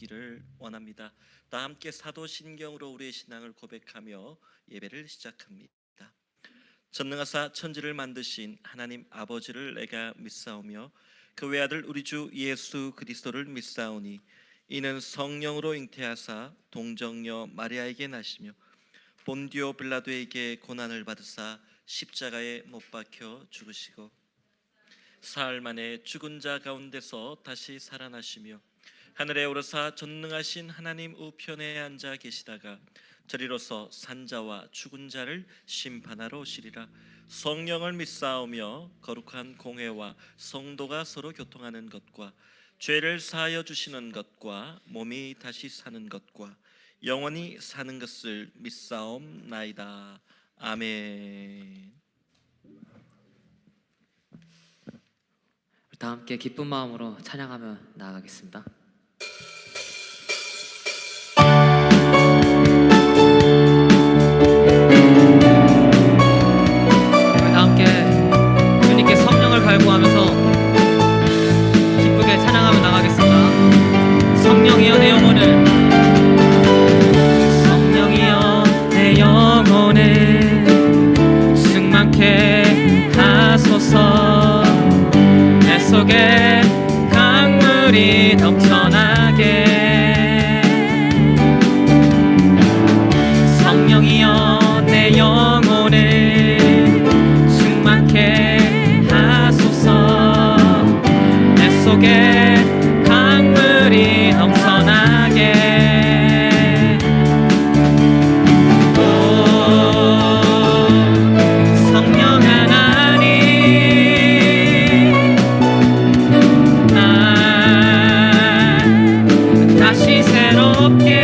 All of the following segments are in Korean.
되시기를 원합니다. 다 함께 사도신경으로 우리의 신앙을 고백하며 예배를 시작합니다. 전능하사 천지를 만드신 하나님 아버지를 내가 믿사오며 그 외아들 우리 주 예수 그리스도를 믿사오니 이는 성령으로 잉태하사 동정녀 마리아에게 나시며 본디오 빌라도에게 고난을 받으사 십자가에 못 박혀 죽으시고 사흘 만에 죽은 자 가운데서 다시 살아나시며 하늘에 오르사 전능하신 하나님 우편에 앉아 계시다가 저리로서 산자와 죽은 자를 심판하러 오시리라. 성령을 믿사오며 거룩한 공회와 성도가 서로 교통하는 것과 죄를 사하여 주시는 것과 몸이 다시 사는 것과 영원히 사는 것을 믿사옵나이다. 아멘. 다 함께 기쁜 마음으로 찬양하며 나아가겠습니다. 다 함께 주님께 성령을 갈구하면서 기쁘게 찬양하며 나가겠습니다. 성령이여 내 영혼을, 성령이여 내 영혼을 충만케 하소서. 내 속에 강물이 넘쳐나게. 성령이여 내 영혼을 충만케 하소서. 내 속에 강물이 넘쳐나게. 오 성령 하나님, 날 다시 새롭게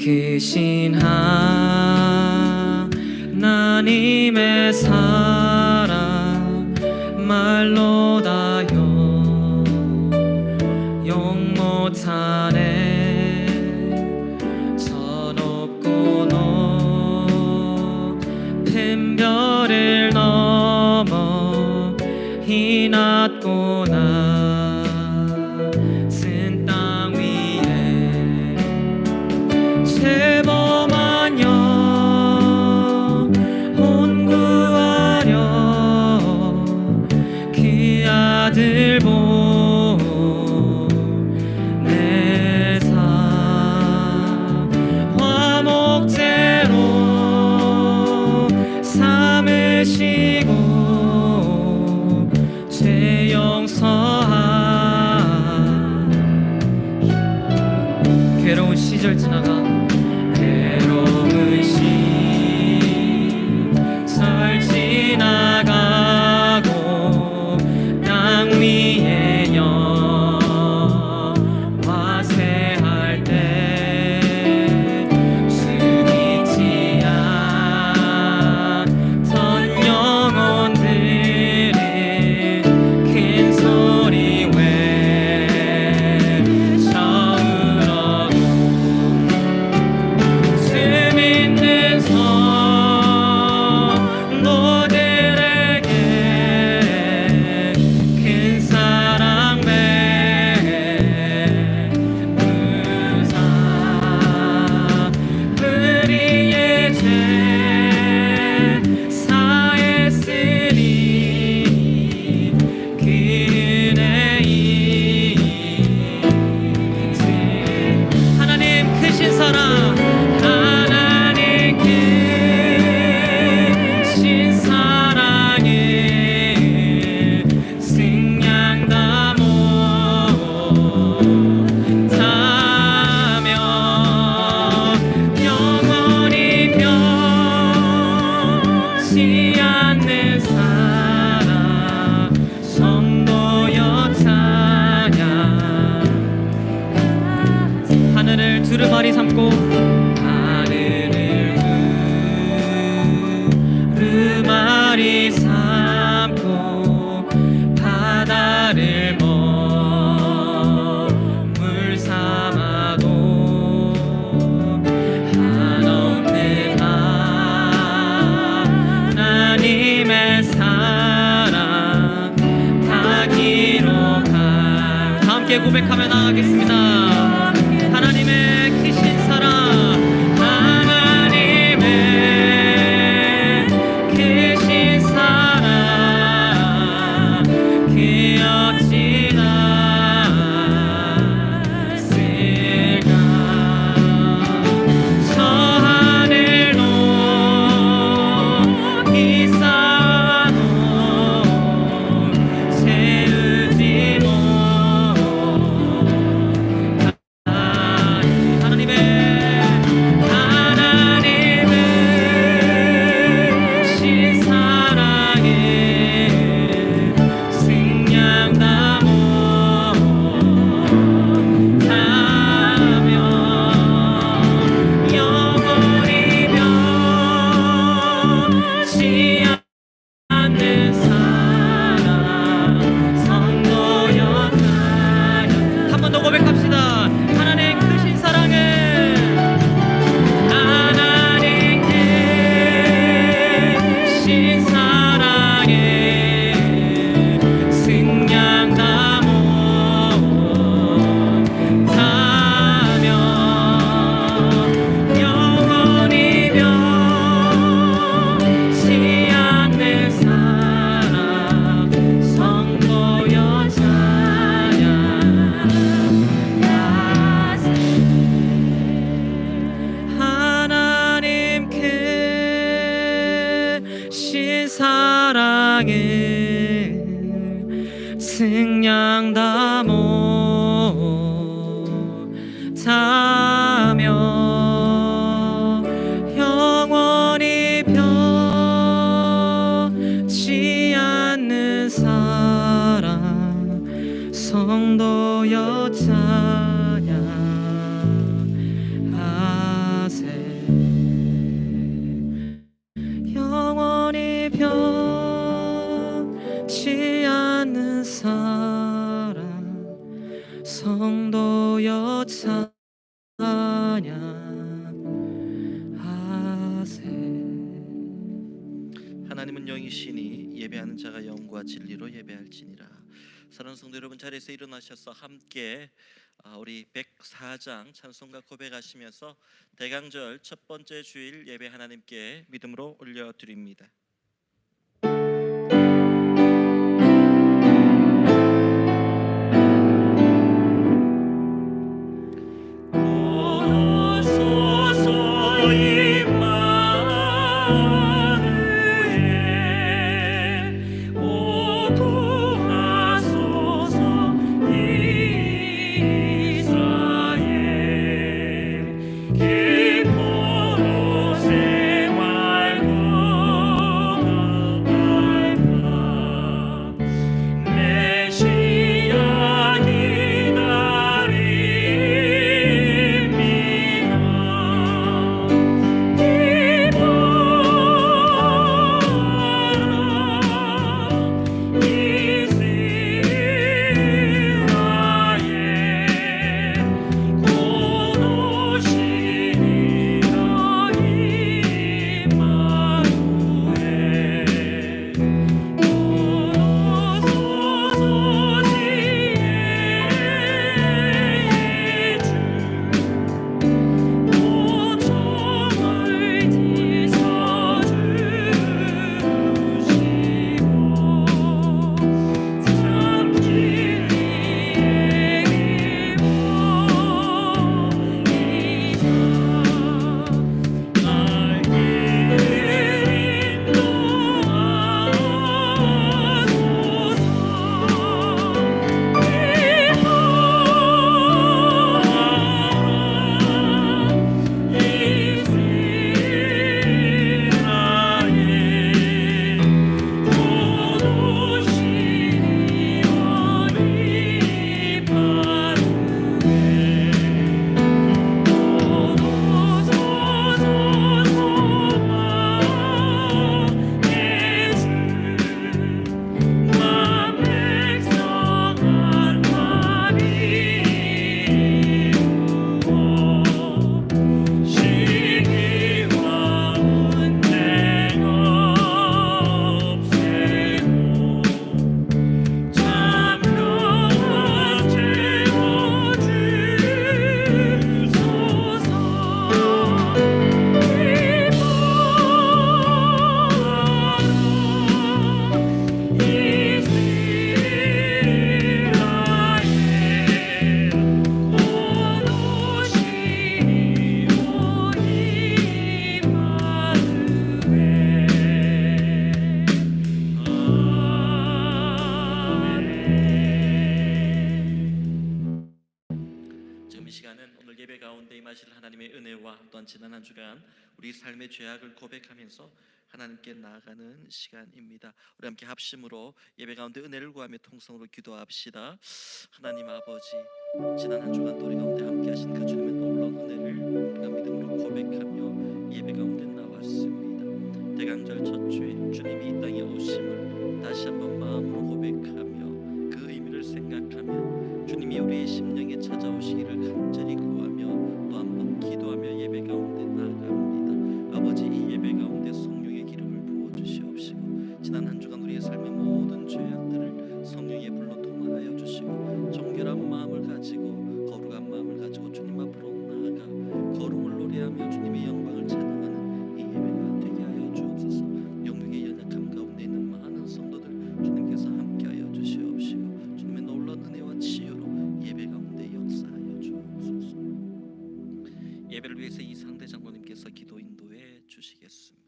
크신 하나님의 사랑 말로 다 용 못하네. 저 높고 높은 별을 넘어 이 낮고 낮은 땅 위에 죄범한 영혼 구하려 그 아들 보내사 화목제로 삼으시고 죄 용서한 괴로운 시절 지나가 괴로운 시절 지나가고 땅 위에 영화세할 때 숨기지 않던 영혼들은 큰 소리 외쳐으라고 숨 있는 성도들에게 큰 사랑 베푸사 우리의 죄 사했으니 그 은혜이지 하나님 크신 사랑 하나님 크신 사랑에 승양 다 못하며 영원히 변치 않는 사랑 성도여 찬양 하늘을 두루마리 삼고 하늘을 두루마리 삼고 바다를 먹물 삼아도 한없는 하나님의 사랑 다 기록할 다 함께 고백하며 나가겠습니다. 하나님의 크신 사랑 하나님의 크신 사랑 그 어찌나 쓸까 저 하늘로 이 쌓아놓은 채우지 하나님의 신사랑에 승양 다 못하며 영원히 변치 않는 사랑 성도여 찬양 한 번 더 고백합시다. 하나님 크신 사랑에 하나님 크신 사랑에 승양 다 못하며 영원히 변치 않는 사랑 성도여 찬양 하나님 크신 사랑에 승양 다 못하며 영원히 변치 않는 사랑 성도여 찬양하세 영원히 변치 않는 사랑 성도여 찬양하세 하나님은 영이시니 영이시니 예배하는 자가 영과 진리로 예배할지니라. 사랑하는 성도 여러분, 자리에서 일어나셔서 함께 우리 104장 찬송가 고백하시면서 대강절 첫 번째 주일 예배 하나님께 믿음으로 올려드립니다. 지금 이 시간은 오늘 예배 가운데 임하실 하나님의 은혜와 또한 지난 한 주간 우리 삶의 죄악을 고백하면서 하나님께 나아가는 시간입니다. 우리 함께 합심으로 예배 가운데 은혜를 구하며 통성으로 기도합시다. 하나님 아버지, 지난 한 주간 우리 가운데 함께 하신 그 주님의 놀라운 은혜를 우리가 믿음으로 고백하며 예배 가운데 나왔습니다. 대강절 첫 주일 주님이 이 땅에 오심을 다시 한번 마음으로 고백하며 그 의미를 생각하며 주님이 우리의 심령에 찾아오시기를 간절히 구하며 또 한 번 기도하며 예배 가운데 나아갑니다. 아버지, 이 예배 가운데 성령의 기름을 부어주시옵시고 지난 한 주간 우리의 삶의 모든 죄악들을 성령의 불로 도말하여 주시고 정결한 마음을 가지고 거룩한 마음을 가지고 주님 앞으로 나아가 거룩을 노래하며 주님의 영광을 찬양하는 이 예배가 되게 하여 주옵소서. 영육의 연약함 가운데 있는 많은 성도들 주님께서 함께하여 주시옵시고 주님의 놀라운 은혜와 치유로 예배 가운데 역사하여 주옵소서. 예배를 위해서 이상대 장로님께서 기도 인도해 주시겠습니다.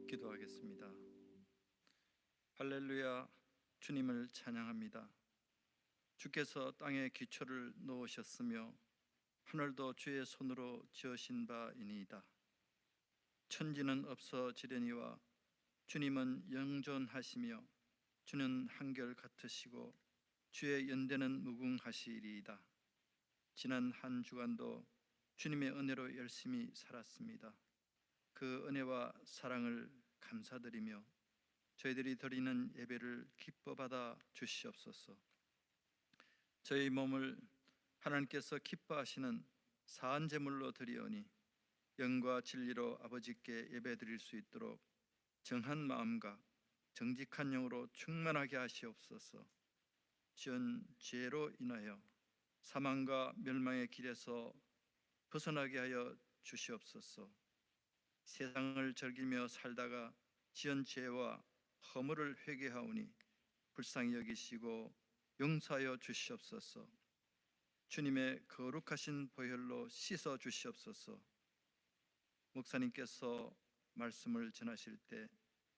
기도하겠습니다. 할렐루야, 주님을 찬양합니다. 주께서 땅에 기초를 놓으셨으며 하늘도 주의 손으로 지으신 바이니이다. 천지는 없어지려니와 주님은 영존하시며 주는 한결 같으시고 주의 연대는 무궁하시리이다. 지난 한 주간도 주님의 은혜로 열심히 살았습니다. 그 은혜와 사랑을 감사드리며 저희들이 드리는 예배를 기뻐 받아 주시옵소서. 저희 몸을 하나님께서 기뻐하시는 사한 제물로 드리오니 영과 진리로 아버지께 예배드릴 수 있도록 정한 마음과 정직한 영으로 충만하게 하시옵소서. 지은 죄로 인하여 사망과 멸망의 길에서 벗어나게 하여 주시옵소서. 세상을 즐기며 살다가 지은 죄와 허물을 회개하오니 불쌍히 여기시고 용서하여 주시옵소서. 주님의 거룩하신 보혈로 씻어 주시옵소서. 목사님께서 말씀을 전하실 때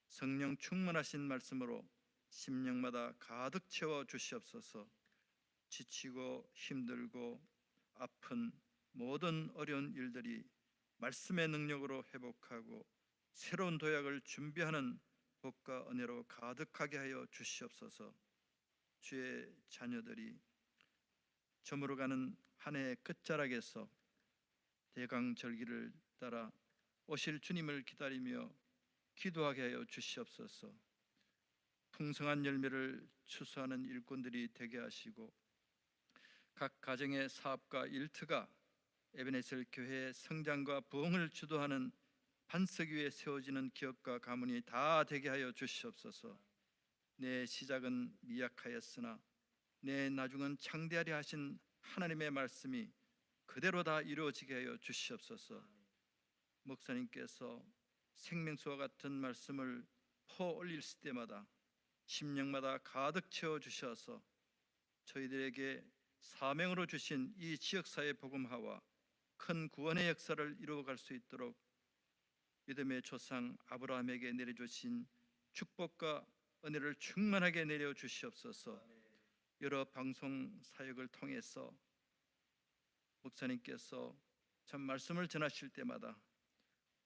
성령 충만하신 말씀으로 심령마다 가득 채워 주시옵소서. 지치고 힘들고 아픈 모든 어려운 일들이 말씀의 능력으로 회복하고 새로운 도약을 준비하는 복과 은혜로 가득하게 하여 주시옵소서. 주의 자녀들이 저물어가는 한 해의 끝자락에서 대강절기를 따라 오실 주님을 기다리며 기도하게 하여 주시옵소서. 풍성한 열매를 추수하는 일꾼들이 되게 하시고 각 가정의 사업과 일터가 에베네셀 교회의 성장과 부흥을 주도하는 반석 위에 세워지는 기업과 가문이 다 되게 하여 주시옵소서. 내 시작은 미약하였으나 내 나중은 창대하리 하신 하나님의 말씀이 그대로 다 이루어지게 하여 주시옵소서. 목사님께서 생명수와 같은 말씀을 퍼올릴 때마다 심령마다 가득 채워 주셔서 저희들에게 사명으로 주신 이 지역사회 복음화와 큰 구원의 역사를 이루어갈 수 있도록 믿음의 조상 아브라함에게 내려주신 축복과 은혜를 충만하게 내려 주시옵소서. 여러 방송 사역을 통해서 목사님께서 참 말씀을 전하실 때마다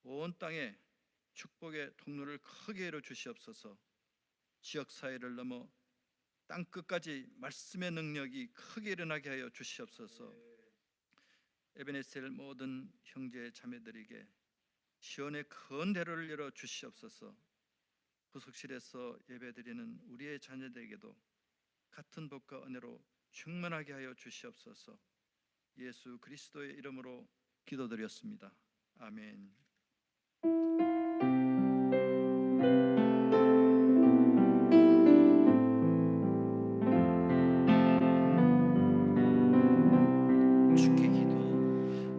온 땅에 축복의 통로를 크게 열어 주시옵소서. 지역 사회를 넘어 땅 끝까지 말씀의 능력이 크게 일어나게 하여 주시옵소서. 에베네셀 모든 형제 자매들에게 시온의 큰 대로를 열어 주시옵소서. 구속실에서 예배드리는 우리의 자녀들에게도 같은 복과 은혜로 충만하게 하여 주시옵소서. 예수 그리스도의 이름으로 기도드렸습니다. 아멘.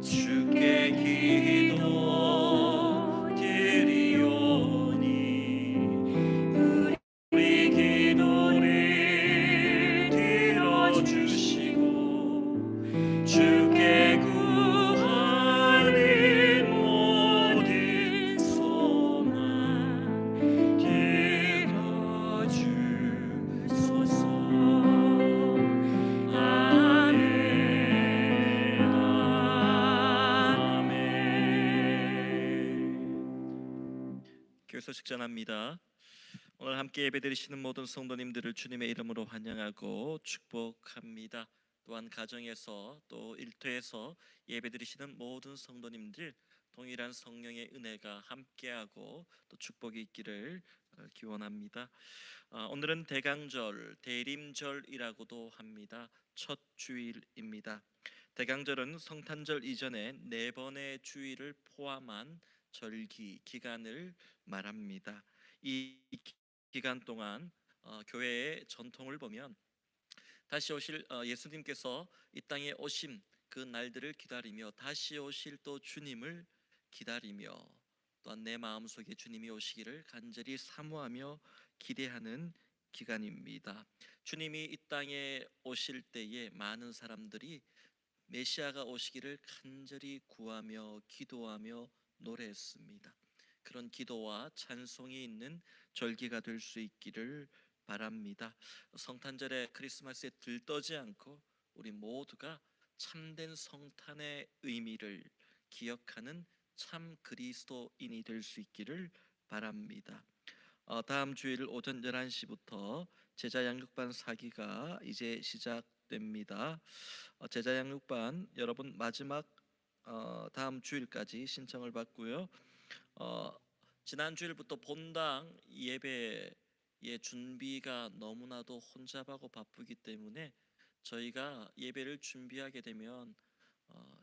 주께 기도 드리오니 우리 기도를 들어주시고 주께 구하는 모든 소망 들어주소서. 교회 소식 전합니다. 오늘 함께 예배드리시는 모든 성도님들을 주님의 이름으로 환영하고 축복합니다. 또한 가정에서 또 일터에서 예배드리시는 모든 성도님들 동일한 성령의 은혜가 함께하고 또 축복이 있기를 기원합니다. 오늘은 대강절, 대림절이라고도 합니다. 첫 주일입니다. 대강절은 성탄절 이전에 4번의 주일을 포함한 절기 기간을 말합니다. 이 기간 동안 교회의 전통을 보면 다시 오실 예수님께서 이 땅에 오심 그 날들을 기다리며 다시 오실 또 주님을 기다리며 또한 내 마음속에 주님이 오시기를 간절히 사모하며 기대하는 기간입니다. 주님이 이 땅에 오실 때에 많은 사람들이 메시아가 오시기를 간절히 구하며 기도하며 노래했습니다. 그런 기도와 찬송이 있는 절기가 될 수 있기를 바랍니다. 성탄절에 크리스마스에 들떠지 않고 우리 모두가 참된 성탄의 의미를 기억하는 참 그리스도인이 될 수 있기를 바랍니다. 다음 주일 오전 11시부터 제자 양육반 사기가 이제 시작됩니다. 제자 양육반 여러분 마지막 다음 주일까지 신청을 받고요. 지난 주일부터 본당 예배의 준비가 너무나도 혼잡하고 바쁘기 때문에 저희가 예배를 준비하게 되면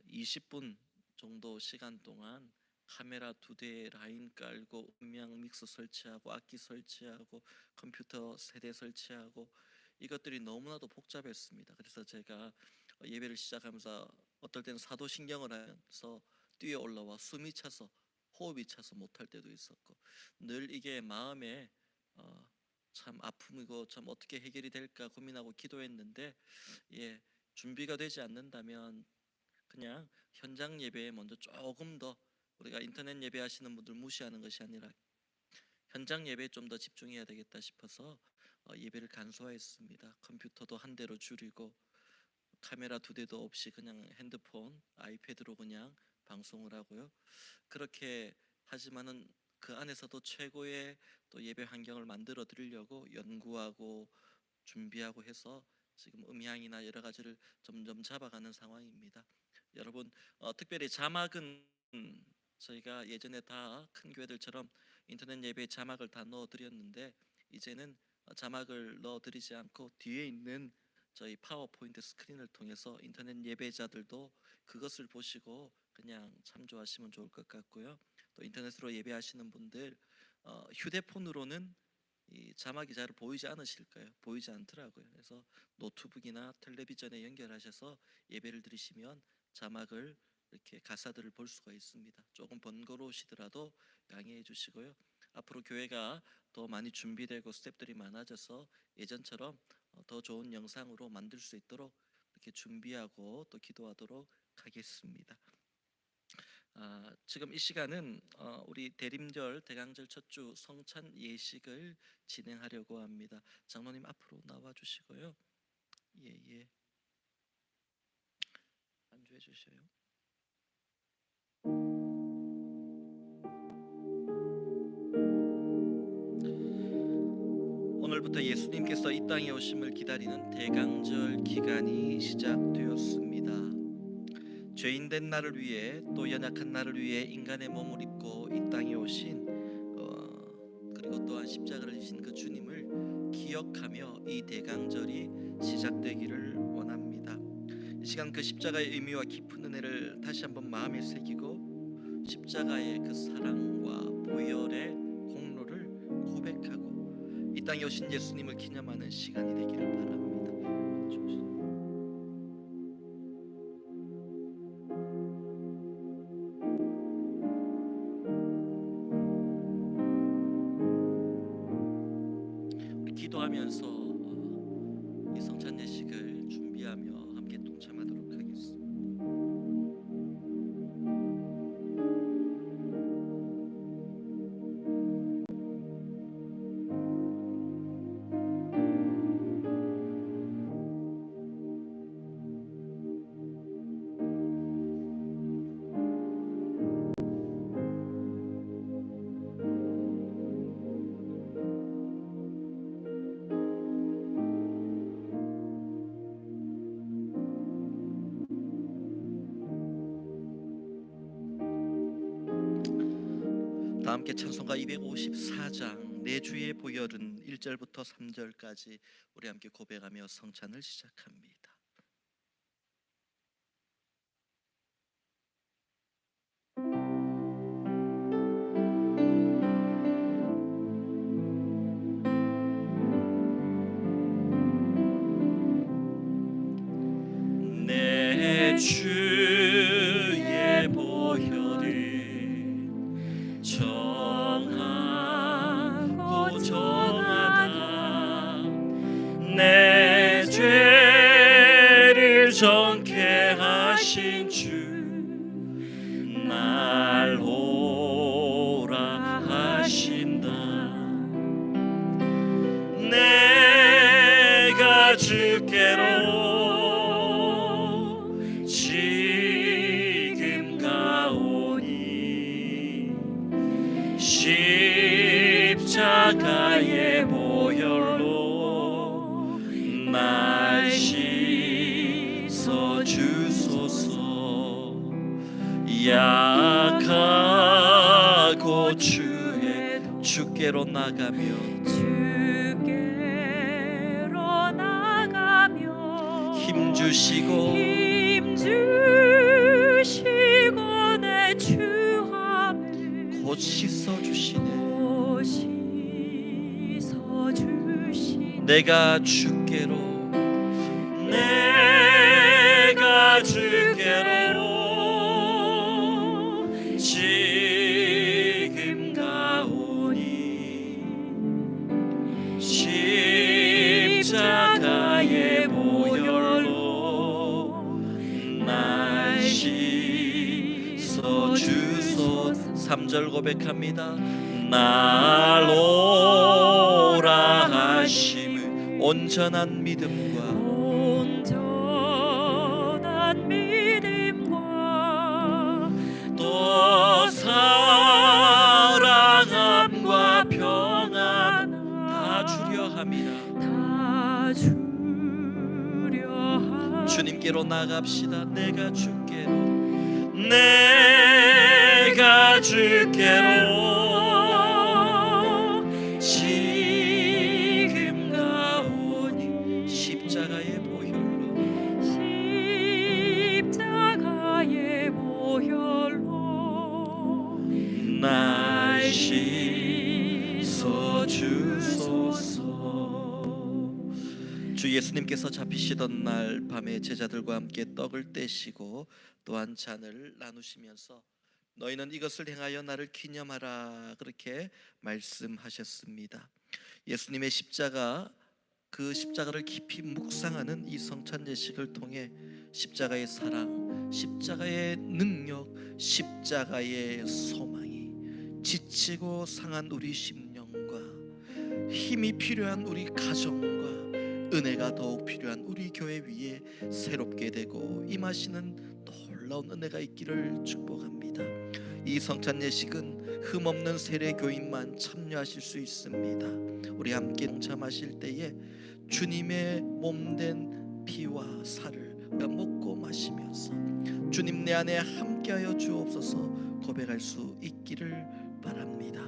20분 정도 시간 동안 카메라 2대 라인 깔고 음향 믹서 설치하고 악기 설치하고 컴퓨터 세대 설치하고 이것들이 너무나도 복잡했습니다. 그래서 제가 예배를 시작하면서 어떨 때는 사도신경을 해서 뛰어 올라와 숨이 차서 호흡이 차서 못할 때도 있었고 늘 이게 마음에 참 아픔이고 참 어떻게 해결이 될까 고민하고 기도했는데 준비가 되지 않는다면 그냥 현장 예배에 먼저 조금 더 우리가 인터넷 예배하시는 분들 무시하는 것이 아니라 현장 예배에 좀 더 집중해야 되겠다 싶어서 예배를 간소화했습니다. 컴퓨터도 한 대로 줄이고 카메라 2대도 없이 그냥 핸드폰, 아이패드로 그냥 방송을 하고요. 그렇게 하지만은 그 안에서도 최고의 또 예배 환경을 만들어 드리려고 연구하고 준비하고 해서 지금 음향이나 여러 가지를 점점 잡아가는 상황입니다. 여러분 특별히 자막은 저희가 예전에 다 큰 교회들처럼 인터넷 예배에 자막을 다 넣어드렸는데 이제는 자막을 넣어드리지 않고 뒤에 있는 저희 파워포인트 스크린을 통해서 인터넷 예배자들도 그것을 보시고 그냥 참조하시면 좋을 것 같고요. 또 인터넷으로 예배하시는 분들 휴대폰으로는 이 자막이 잘 보이지 않으실 거예요. 보이지 않더라고요. 그래서 노트북이나 텔레비전에 연결하셔서 예배를 드리시면 자막을 이렇게 가사들을 볼 수가 있습니다. 조금 번거로우시더라도 양해해 주시고요. 앞으로 교회가 더 많이 준비되고 스태프들이 많아져서 예전처럼 더 좋은 영상으로 만들 수 있도록 이렇게 준비하고 또 기도하도록 하겠습니다. 지금 이 시간은 우리 대림절 대강절 첫 주 성찬 예식을 진행하려고 합니다. 장로님 앞으로 나와 주시고요. 예. 안주해 주셔요. 오늘부터 예수님께서 이 땅에 오심을 기다리는 대강절 기간이 시작되었습니다. 죄인된 나를 위해 또 연약한 나를 위해 인간의 몸을 입고 이 땅에 오신 그리고 또한 십자가를 지신 그 주님을 기억하며 이 대강절이 시작되기를 원합니다. 이 시간 그 십자가의 의미와 깊은 은혜를 다시 한번 마음에 새기고 십자가의 그 사랑과 보혈의 공로를 고백하고 이 땅에 오신 예수님을 기념하는 시간이 되기를 바랍니다. 우리 기도하면서 이 성찬 예식을 준비하며 함께 동참하도록 하겠습니다. 다 함께 찬송가 254장 내 주의 보혈은 1절부터 3절까지 우리 함께 고백하며 성찬을 시작합니다. 내 주의 보혈은 정하고 정하다 내 죄를 정케 하신 주 날 오라 하신다 내가 주께로 지금 가오니 십자가의 보혈로 날 씻으소서 주께로 나가며 주께로 나가며 힘 주시고 내 추함을 곧 씻어 주시네. 씻어 주시네. 내가 주께로 지금 가오니 십자가의 보혈로 날 씻어 주소. 3절 고백합니다. 날 오라 하심을 온전한 믿음과 온전한 믿음과 또 사랑함과 평안 다 주려 함이라. 다 주려 함. 주님께로 나갑시다. 내가 주께로 지금 가오니 십자가의 보혈로 날 씻어 주소서. 주 예수님께서 잡히시던 날 밤에 제자들과 함께 떡을 떼시고 또한 잔을 나누시면서 너희는 이것을 행하여 나를 기념하라 그렇게 말씀하셨습니다. 예수님의 십자가, 그 십자가를 깊이 묵상하는 이 성찬 예식을 통해 십자가의 사랑, 십자가의 능력, 십자가의 소망이 지치고 상한 우리 심령과 힘이 필요한 우리 가정과 은혜가 더욱 필요한 우리 교회 위에 새롭게 되고 임하시는 놀라운 은혜가 있기를 축복합니다. 이 성찬 예식은 흠없는 세례 교인만 참여하실 수 있습니다. 우리 함께 동참하실 때에 주님의 몸된 피와 살을 먹고 마시면서 주님 내 안에 함께하여 주옵소서 고백할 수 있기를 바랍니다.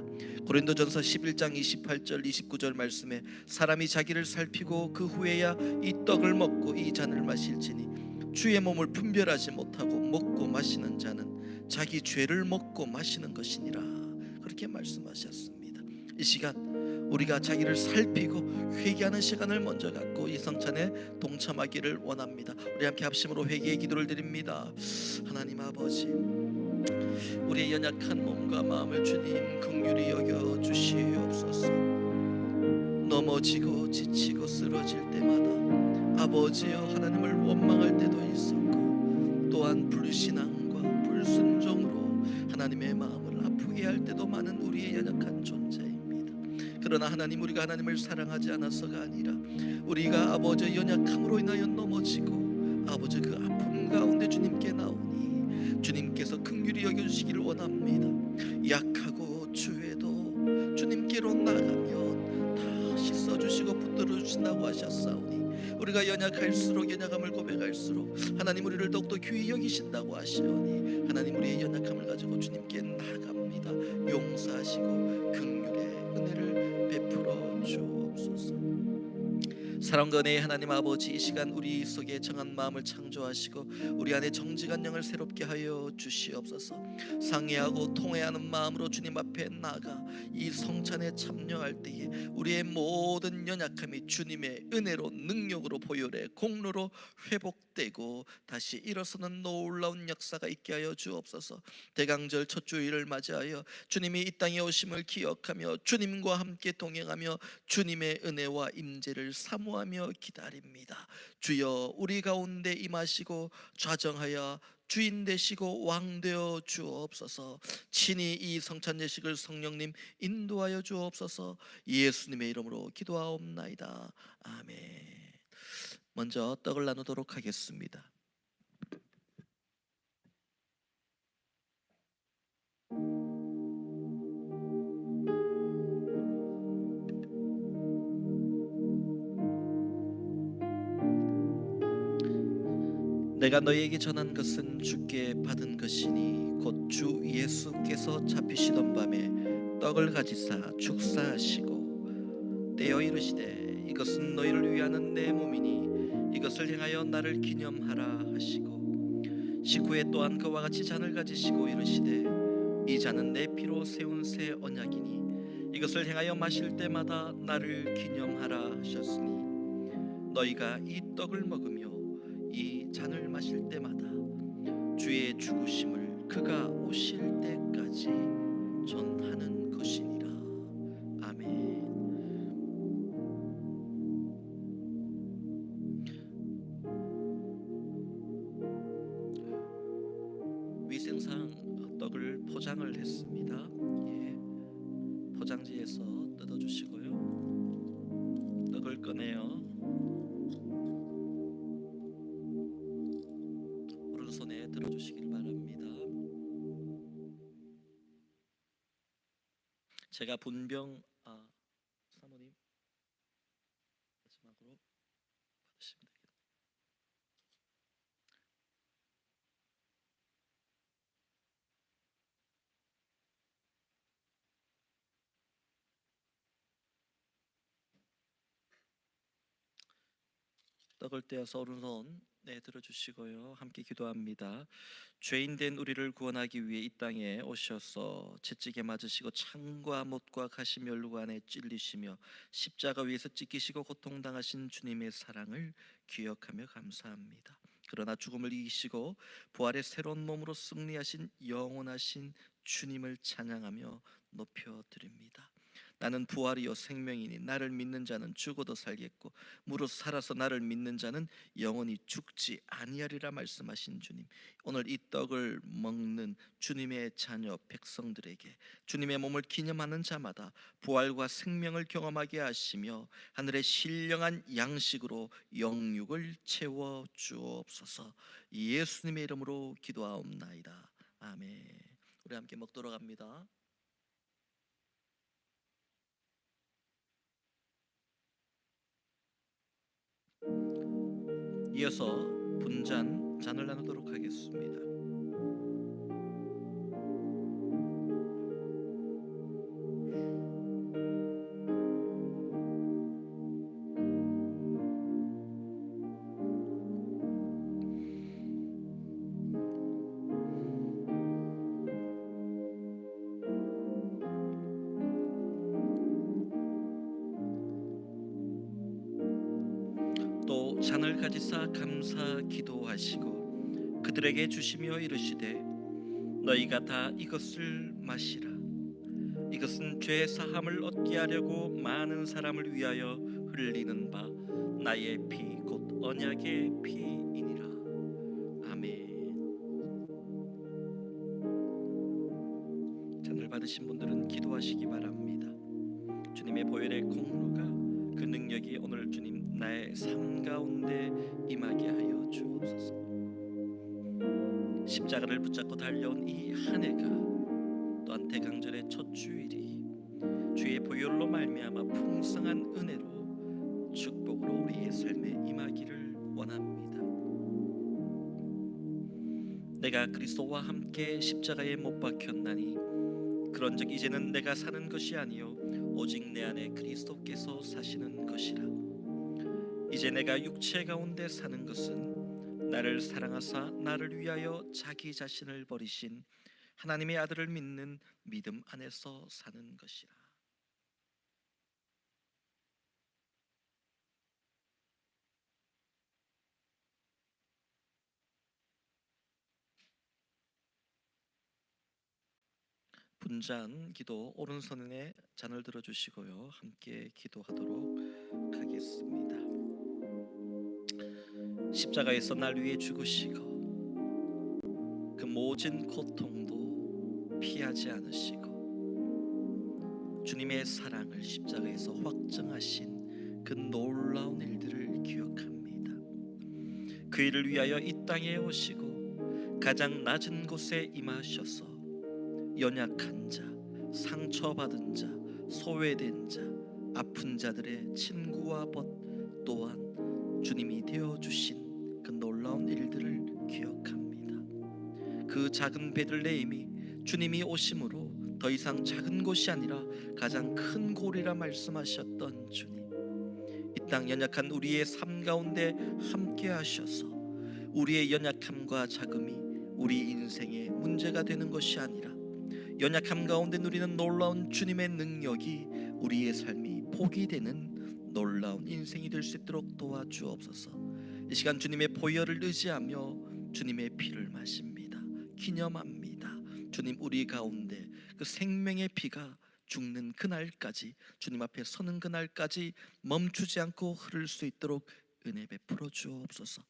고린도전서 11장 28절 29절 말씀에 사람이 자기를 살피고 그 후에야 이 떡을 먹고 이 잔을 마실지니 주의 몸을 분별하지 못하고 먹고 마시는 자는 자기 죄를 먹고 마시는 것이니라 그렇게 말씀하셨습니다. 이 시간 우리가 자기를 살피고 회개하는 시간을 먼저 갖고 이 성찬에 동참하기를 원합니다. 우리 함께 합심으로 회개의 기도를 드립니다. 하나님 아버지, 우리의 연약한 몸과 마음을 주님 긍휼히 여겨 주시옵소서. 넘어지고 지치고 쓰러질 때마다 아버지여 하나님을 원망할 때도 있었고 또한 불신앙과 불순종으로 하나님의 마음을 아프게 할 때도 많은 우리의 연약한 존재입니다. 그러나 하나님, 우리가 하나님을 사랑하지 않아서가 아니라 우리가 아버지 연약함으로 인하여 넘어지고 아버지 그 아픔 가운데 주님께 나오니 주님께서 긍휼히 여겨주시기를 원합니다. 약하고 주에도 주님께로 나가면 다 씻어주시고 붙들어 주신다고 하셨사오니 우리가 연약할수록 연약함을 고백할수록 하나님 우리를 더욱더 귀히 여기신다고 하시오니 하나님 우리의 연약함을 가지고 주님께 나갑니다. 용서하시고 긍휼의 은혜를 베풀어 주옵소서. 사랑과 은혜의 하나님 아버지, 이 시간 우리 속에 정한 마음을 창조하시고 우리 안에 정직한 영을 새롭게 하여 주시옵소서. 상의하고 통회하는 마음으로 주님 앞에 나가 이 성찬에 참여할 때에 우리의 모든 연약함이 주님의 은혜로 능력으로 보혈의 공로로 회복되고 다시 일어서는 놀라운 역사가 있게 하여 주옵소서. 대강절 첫 주일을 맞이하여 주님이 이 땅에 오심을 기억하며 주님과 함께 동행하며 주님의 은혜와 임재를 사모하며 기다립니다. 주여 우리 가운데 임하시고 좌정하여 주인 되시고 왕 되어 주옵소서. 친히 이 성찬 예식을 성령님 인도하여 주옵소서. 예수님의 이름으로 기도하옵나이다. 아멘. 먼저 떡을 나누도록 하겠습니다. 내가 너희에게 전한 것은 주께 받은 것이니 곧 주 예수께서 잡히시던 밤에 떡을 가지사 축사하시고 떼어 이르시되 이것은 너희를 위하는 내 몸이니 이것을 행하여 나를 기념하라 하시고 식후에 또한 그와 같이 잔을 가지시고 이르시되 이 잔은 내 피로 세운 새 언약이니 이것을 행하여 마실 때마다 나를 기념하라 하셨으니 너희가 이 떡을 먹으며 이 잔을 마실 때마다 주의 죽으심을 그가 오실 때까지 전하는 것이니라. 아멘. 위생상 떡을 포장을 했습니다. 예, 포장지에서 뜯어주시고요. 떡을 꺼내요. 오른손에 들어주시길 바랍니다. 제가 분병 사모님 마지막으로 받으시면 됩니다. 떡을 떼어서 오른손 들어주시고요. 함께 기도합니다. 죄인된 우리를 구원하기 위해 이 땅에 오셔서 채찍에 맞으시고 창과 못과 가시면류관 안에 찔리시며 십자가 위에서 찢기시고 고통당하신 주님의 사랑을 기억하며 감사합니다. 그러나 죽음을 이기시고 부활의 새로운 몸으로 승리하신 영원하신 주님을 찬양하며 높여드립니다. 나는 부활이요 생명이니 나를 믿는 자는 죽어도 살겠고 무릇 살아서 나를 믿는 자는 영원히 죽지 아니하리라 말씀하신 주님, 오늘 이 떡을 먹는 주님의 자녀 백성들에게 주님의 몸을 기념하는 자마다 부활과 생명을 경험하게 하시며 하늘의 신령한 양식으로 영육을 채워 주옵소서. 예수님의 이름으로 기도하옵나이다. 아멘. 우리 함께 먹도록 합니다. 이어서 분잔 잔을 나누도록 하겠습니다. 또 잔을 가지사 감사 기도하시고 그들에게 주시며 이르시되 너희가 다 이것을 마시라. 이것은 죄 사함을 얻게 하려고 많은 사람을 위하여 흘리는 바 나의 피 곧 언약의 피이니라. 아멘. 잔을 받으신 분들은 기도하시기 바랍니다. 주님의 보혈의 공로가 그 능력이 오늘 주님 나의 삶 가운데 임하게 하여 주옵소서. 십자가를 붙잡고 달려온 이 한 해가 또한 대강절의 첫 주일이 주의 보혈로 말미암아 풍성한 은혜로 축복으로 우리의 삶에 임하기를 원합니다. 내가 그리스도와 함께 십자가에 못 박혔나니 그런즉 이제는 내가 사는 것이 아니요 오직 내 안에 그리스도께서 사시는 것이라. 이제 내가 육체 가운데 사는 것은 나를 사랑하사 나를 위하여 자기 자신을 버리신 하나님의 아들을 믿는 믿음 안에서 사는 것이라. 분잔 기도, 오른손에 잔을 들어주시고요. 함께 기도하도록 하겠습니다. 십자가에서 날 위해 죽으시고 그 모진 고통도 피하지 않으시고 주님의 사랑을 십자가에서 확증하신 그 놀라운 일들을 기억합니다. 그 일을 위하여 이 땅에 오시고 가장 낮은 곳에 임하셔서 연약한 자, 상처받은 자, 소외된 자, 아픈 자들의 친구와 벗 또한 주님이 되어주신 그 놀라운 일들을 기억합니다. 그 작은 베들레헴이 주님이 오심으로 더 이상 작은 곳이 아니라 가장 큰 골이라 말씀하셨던 주님, 이 땅 연약한 우리의 삶 가운데 함께 하셔서 우리의 연약함과 자금이 우리 인생의 문제가 되는 것이 아니라 연약함 가운데 누리는 놀라운 주님의 능력이 우리의 삶이 복이 되는 놀라운 인생이 될 수 있도록 도와주옵소서. 이 시간 주님의 보혈을 의지하며 주님의 피를 마십니다. 기념합니다. 주님, 우리 가운데 그 생명의 피가 죽는 그날까지, 주님 앞에 서는 그날까지 멈추지 않고 흐를 수 있도록 은혜 베풀어 주옵소서.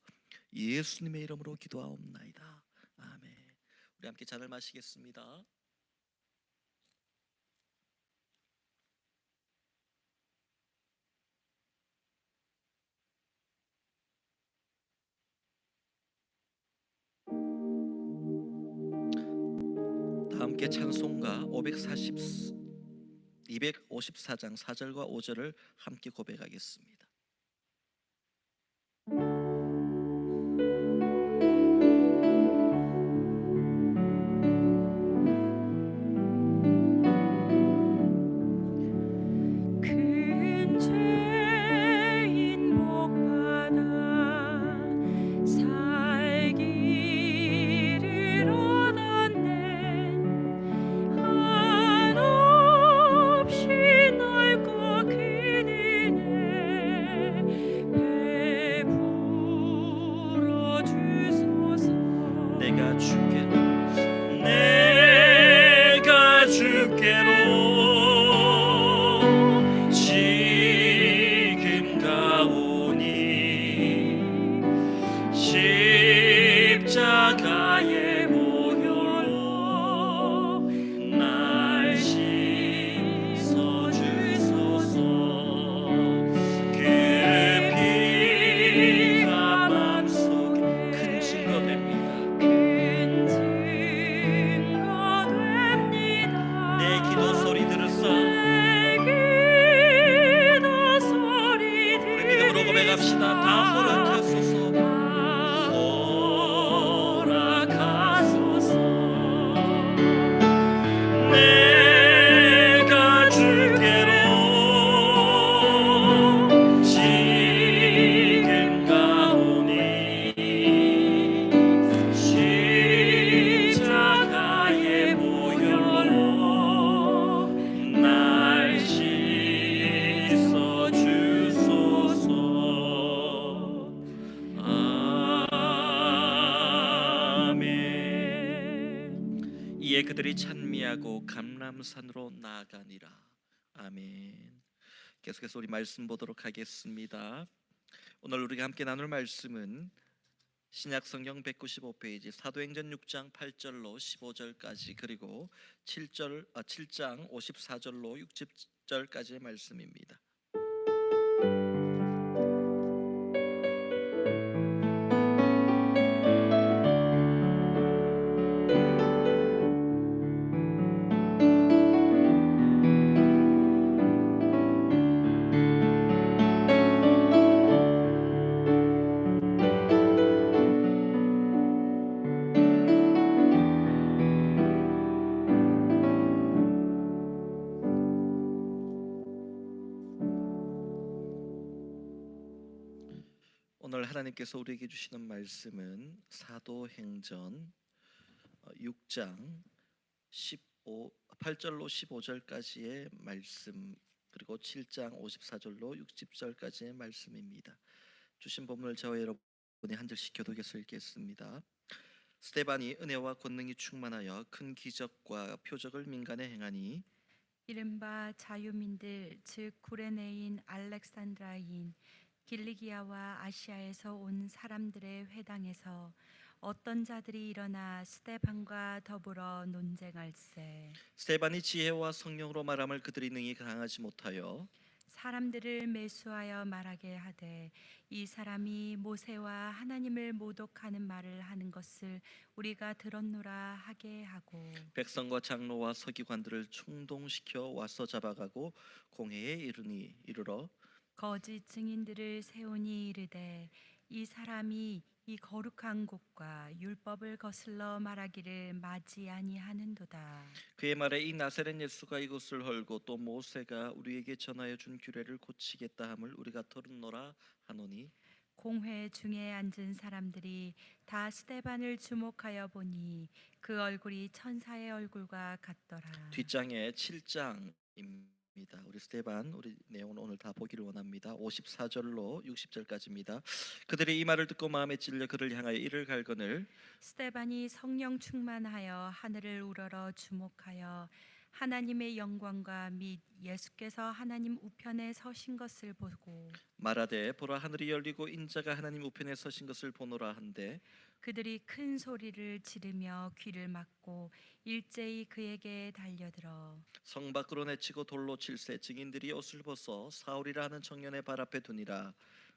예수님의 이름으로 기도하옵나이다. 아멘. 우리 함께 잔을 마시겠습니다. 다 함께 찬송가 254장 4절과 5절을 함께 고백하겠습니다. 큰 죄인 복받아 살기를 얻었네. 한없이 넓고 큰 은혜 베풀어 주소서. 내가 주께로 지금 가오니 십자가의 보혈로 날 씻어 주소서. 그 피가 마음속에 큰 증거 됩니다. 큰 증거 됩니다. 내 기도 소리 들으사 내 기도 소리 우리 믿음으로 고백합시다. 다 허락하소서. 허락하소서. 내가 주께로 지금 가오니 십자가의 보혈로 날 씻어 주소서. 아멘. 이에 그들이 찬미하고 감람산으로 나아가니라. 아멘. 계속해서 우리 말씀 보도록 하겠습니다. 오늘 우리가 함께 나눌 말씀은 신약성경 195페이지 사도행전 6장 8절로 15절까지 그리고 7장 54절로 60절까지의 말씀입니다. 오늘 하나님께서 우리에게 주시는 말씀은 사도행전 6장 8절로 15절까지의 말씀 그리고 7장 54절로 60절까지의 말씀입니다. 주신 본문을 저와 여러분이 한 절씩 교독해서 읽겠습니다. 스데반이 은혜와 권능이 충만하여 큰 기적과 표적을 민간에 행하니 이른바 자유민들 즉 구레네인 알렉산드라인 길리기아와 아시아에서 온 사람들의 회당에서 어떤 자들이 일어나 스데반과 더불어 논쟁할세. 스데반이 지혜와 성령으로 말함을 그들이 능히 강하지 못하여 사람들을 매수하여 말하게 하되 이 사람이 모세와 하나님을 모독하는 말을 하는 것을 우리가 들었노라 하게 하고 백성과 장로와 서기관들을 충동시켜 와서 잡아가고 공회에 이르러 거짓 증인들을 세우니 이르되 이 사람이 이 거룩한 곳과 율법을 거슬러 말하기를 맞이 아니하는도다. 그의 말에 이 나사렛 예수가 이곳을 헐고 또 모세가 우리에게 전하여 준 규례를 고치겠다 함을 우리가 들었노라 하노니 공회 중에 앉은 사람들이 다 스데반을 주목하여 보니 그 얼굴이 천사의 얼굴과 같더라. 뒷장에 7장입니다. 우리 스테반 우리 내용은 오늘 다 보기를 원합니다. 54절로 60절까지입니다. 그들이 이 말을 듣고 마음에 찔려 그를 향하여 이를 갈거늘 스데반이 성령 충만하여 하늘을 우러러 주목하여 하나님의 영광과 및 예수께서 하나님 우편에 서신 것을 보고 말하되 보라 하늘이 열리고 인자가 하나님 우편에 서신 것을 보노라 한데 그들이 큰 소리를 지르며 귀를 막고 일제히 그에게 달려들어 성 밖으로 내치고 돌로 칠세 증인들이 옷을 벗어 사울이라 하는 청년의 발 앞에 두니라.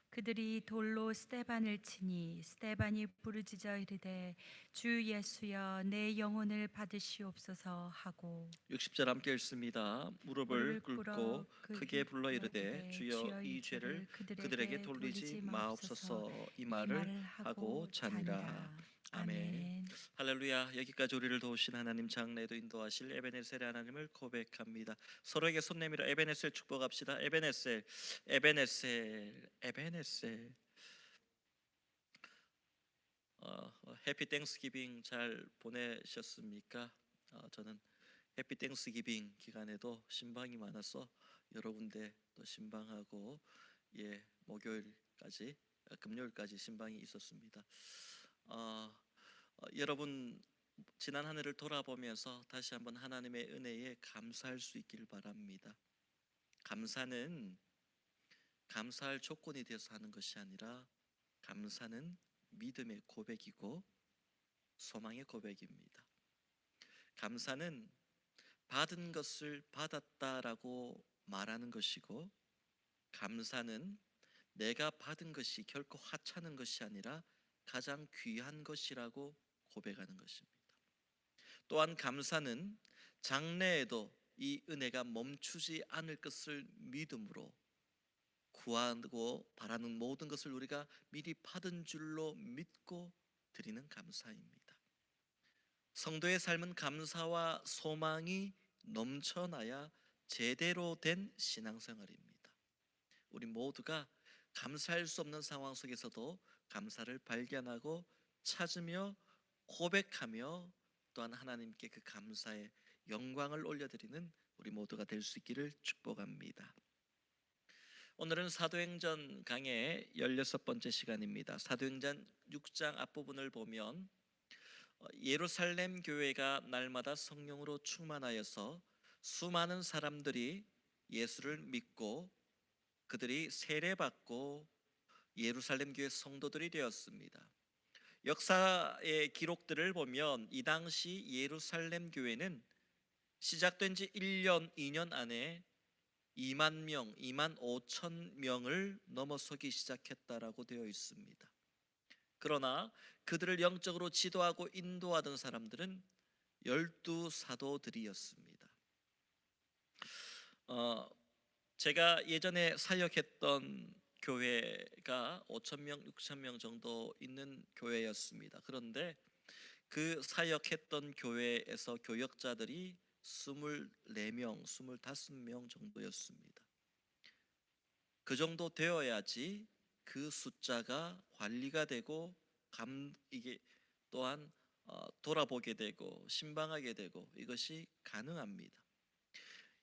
그들이 돌로 스데반을 치니 스데반이 부르짖어 이르되 주 예수여 내 영혼을 받으시옵소서 하고 60절 함께 읽습니다. 무릎을 꿇고 크게 불러 이르되 주여 이 죄를 그들에게 돌리지 마옵소서 이 말을 하고 자니라. 아멘. 할렐루야. 여기까지 우리를 도우신 하나님 장래에도 인도하실 에베네셀의 하나님을 고백합니다. 서로에게 손 내밀어 에베네셀 축복합시다. 에베네셀, 에베네셀, 에베네셀. 해피 땡스기빙 잘 보내셨습니까? 저는 해피 땡스기빙 기간에도 신방이 많아서 여러 군데 또 신방하고 목요일까지 금요일까지 신방이 있었습니다. 여러분 지난 한 해를 돌아보면서 다시 한번 하나님의 은혜에 감사할 수 있길 바랍니다. 감사는 감사할 조건이 되어서 하는 것이 아니라 감사는 믿음의 고백이고 소망의 고백입니다. 감사는 받은 것을 받았다라고 말하는 것이고 감사는 내가 받은 것이 결코 하찮은 것이 아니라 가장 귀한 것이라고 고백하는 것입니다. 또한 감사는 장래에도 이 은혜가 멈추지 않을 것을 믿음으로 구하고 바라는 모든 것을 우리가 미리 받은 줄로 믿고 드리는 감사입니다. 성도의 삶은 감사와 소망이 넘쳐나야 제대로 된 신앙생활입니다. 우리 모두가 감사할 수 없는 상황 속에서도 감사를 발견하고 찾으며 고백하며 또한 하나님께 그 감사의 영광을 올려드리는 우리 모두가 될 수 있기를 축복합니다. 오늘은 사도행전 강의 16번째 시간입니다. 사도행전 6장 앞부분을 보면 예루살렘 교회가 날마다 성령으로 충만하여서 수많은 사람들이 예수를 믿고 그들이 세례받고 예루살렘 교회 성도들이 되었습니다. 역사의 기록들을 보면 이 당시 예루살렘 교회는 시작된 지 1년, 2년 안에 2만 명, 2만 5천 명을 넘어서기 시작했다라고 되어 있습니다. 그러나 그들을 영적으로 지도하고 인도하던 사람들은 12사도들이었습니다. 제가 예전에 사역했던 교회가 5천 명, 6천 명 정도 있는 교회였습니다. 그런데 그 사역했던 교회에서 교역자들이 24명, 25명 정도였습니다. 그 정도 되어야지 그 숫자가 관리가 되고 이게 또한 돌아보게 되고 신방하게 되고 이것이 가능합니다.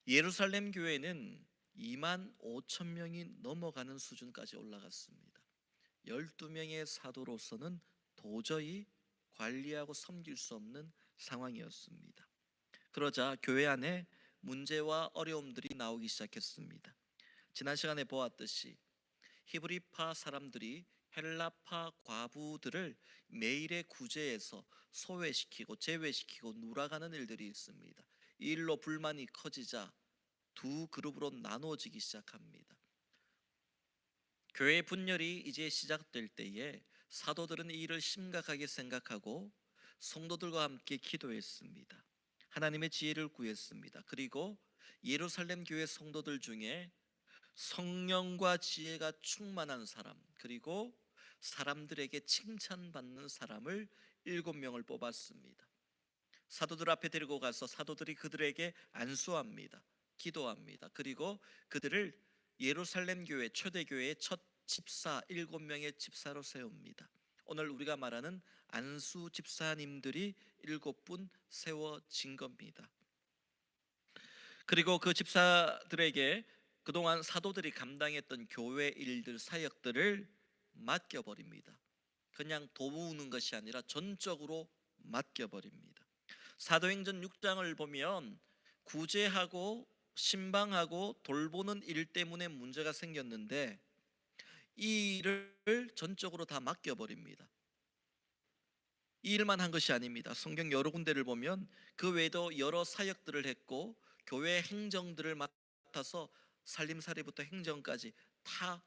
예루살렘 교회는 2만 5천 명이 넘어가는 수준까지 올라갔습니다. 12명의 사도로서는 도저히 관리하고 섬길 수 없는 상황이었습니다. 그러자 교회 안에 문제와 어려움들이 나오기 시작했습니다. 지난 시간에 보았듯이 히브리파 사람들이 헬라파 과부들을 매일의 구제에서 소외시키고 제외시키고 누락하는 일들이 있습니다. 이 일로 불만이 커지자 두 그룹으로 나누어지기 시작합니다. 교회 분열이 이제 시작될 때에 사도들은 이 일을 심각하게 생각하고 성도들과 함께 기도했습니다. 하나님의 지혜를 구했습니다. 그리고 예루살렘 교회 성도들 중에 성령과 지혜가 충만한 사람, 그리고 사람들에게 칭찬받는 사람을 7명을 뽑았습니다. 사도들 앞에 데리고 가서 사도들이 그들에게 안수합니다. 기도합니다. 그리고 그들을 예루살렘 교회 초대교회의 첫 집사 7명의 집사로 세웁니다. 오늘 우리가 말하는 안수 집사님들이 7분 세워진 겁니다. 그리고 그 집사들에게 그동안 사도들이 감당했던 교회 일들, 사역들을 맡겨버립니다. 그냥 도우는 것이 아니라 전적으로 맡겨버립니다. 사도행전 6장을 보면 구제하고 신방하고 돌보는 일 때문에 문제가 생겼는데 이 일을 전적으로 다 맡겨버립니다. 이 일만 한 것이 아닙니다. 성경 여러 군데를 보면 그 외에도 여러 사역들을 했고 교회 행정들을 맡아서 살림살이부터 행정까지 다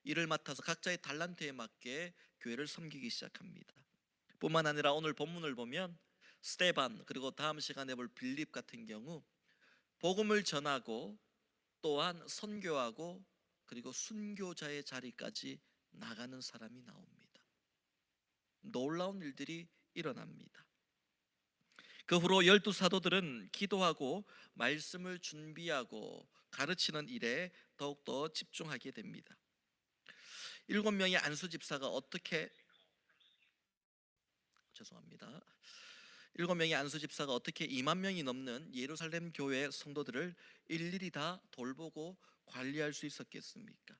일을 맡아서 각자의 달란트에 맞게 교회를 섬기기 시작합니다. 뿐만 아니라 오늘 본문을 보면 스데반 그리고 다음 시간에 볼 빌립 같은 경우 복음을 전하고 또한 선교하고 그리고 순교자의 자리까지 나가는 사람이 나옵니다. 놀라운 일들이 일어납니다. 그 후로 12사도들은 기도하고 말씀을 준비하고 가르치는 일에 더욱더 집중하게 됩니다. 7명의 안수 집사가 어떻게 7명의 안수 집사가 어떻게 2만 명이 넘는 예루살렘 교회 성도들을 일일이 다 돌보고 관리할 수 있었겠습니까?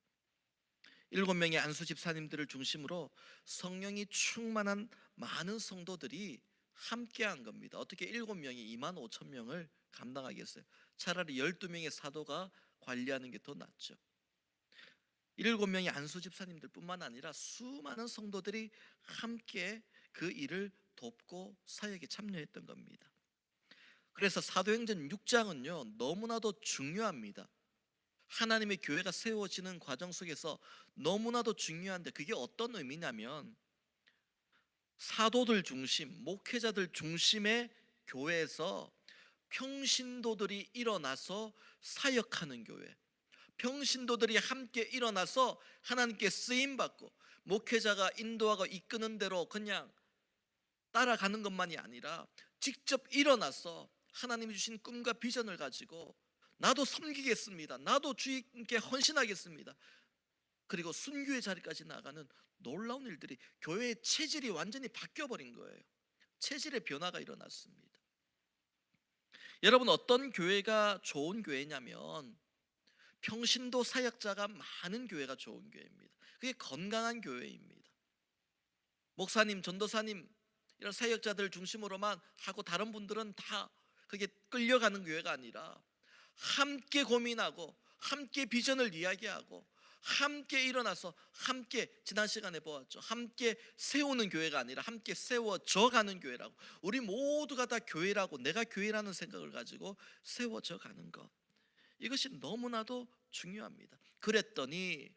7명의 안수 집사님들을 중심으로 성령이 충만한 많은 성도들이 함께한 겁니다. 어떻게 7명이 2만 5천 명을 감당하겠어요? 차라리 12명의 사도가 관리하는 게 더 낫죠. 7명의 안수 집사님들 뿐만 아니라 수많은 성도들이 함께 그 일을 돕고 사역에 참여했던 겁니다. 그래서 사도행전 6장은요 너무나도 중요합니다. 하나님의 교회가 세워지는 과정 속에서 너무나도 중요한데 그게 어떤 의미냐면 사도들 중심, 목회자들 중심의 교회에서 평신도들이 일어나서 사역하는 교회, 평신도들이 함께 일어나서 하나님께 쓰임받고 목회자가 인도하고 이끄는 대로 그냥 따라가는 것만이 아니라 직접 일어나서 하나님이 주신 꿈과 비전을 가지고 나도 섬기겠습니다, 나도 주님께 헌신하겠습니다, 그리고 순교의 자리까지 나가는 놀라운 일들이 교회의 체질이 완전히 바뀌어버린 거예요. 체질의 변화가 일어났습니다. 여러분 어떤 교회가 좋은 교회냐면 평신도 사역자가 많은 교회가 좋은 교회입니다. 그게 건강한 교회입니다. 목사님, 전도사님 이런 사역자들 중심으로만 하고 다른 분들은 다 그게 끌려가는 교회가 아니라 함께 고민하고 함께 비전을 이야기하고 함께 일어나서 함께 지난 시간에 보았죠. 함께 세우는 교회가 아니라 함께 세워져 가는 교회라고. 우리 모두가 다 교회라고 내가 교회라는 생각을 가지고 세워져 가는 것, 이것이 너무나도 중요합니다. 그랬더니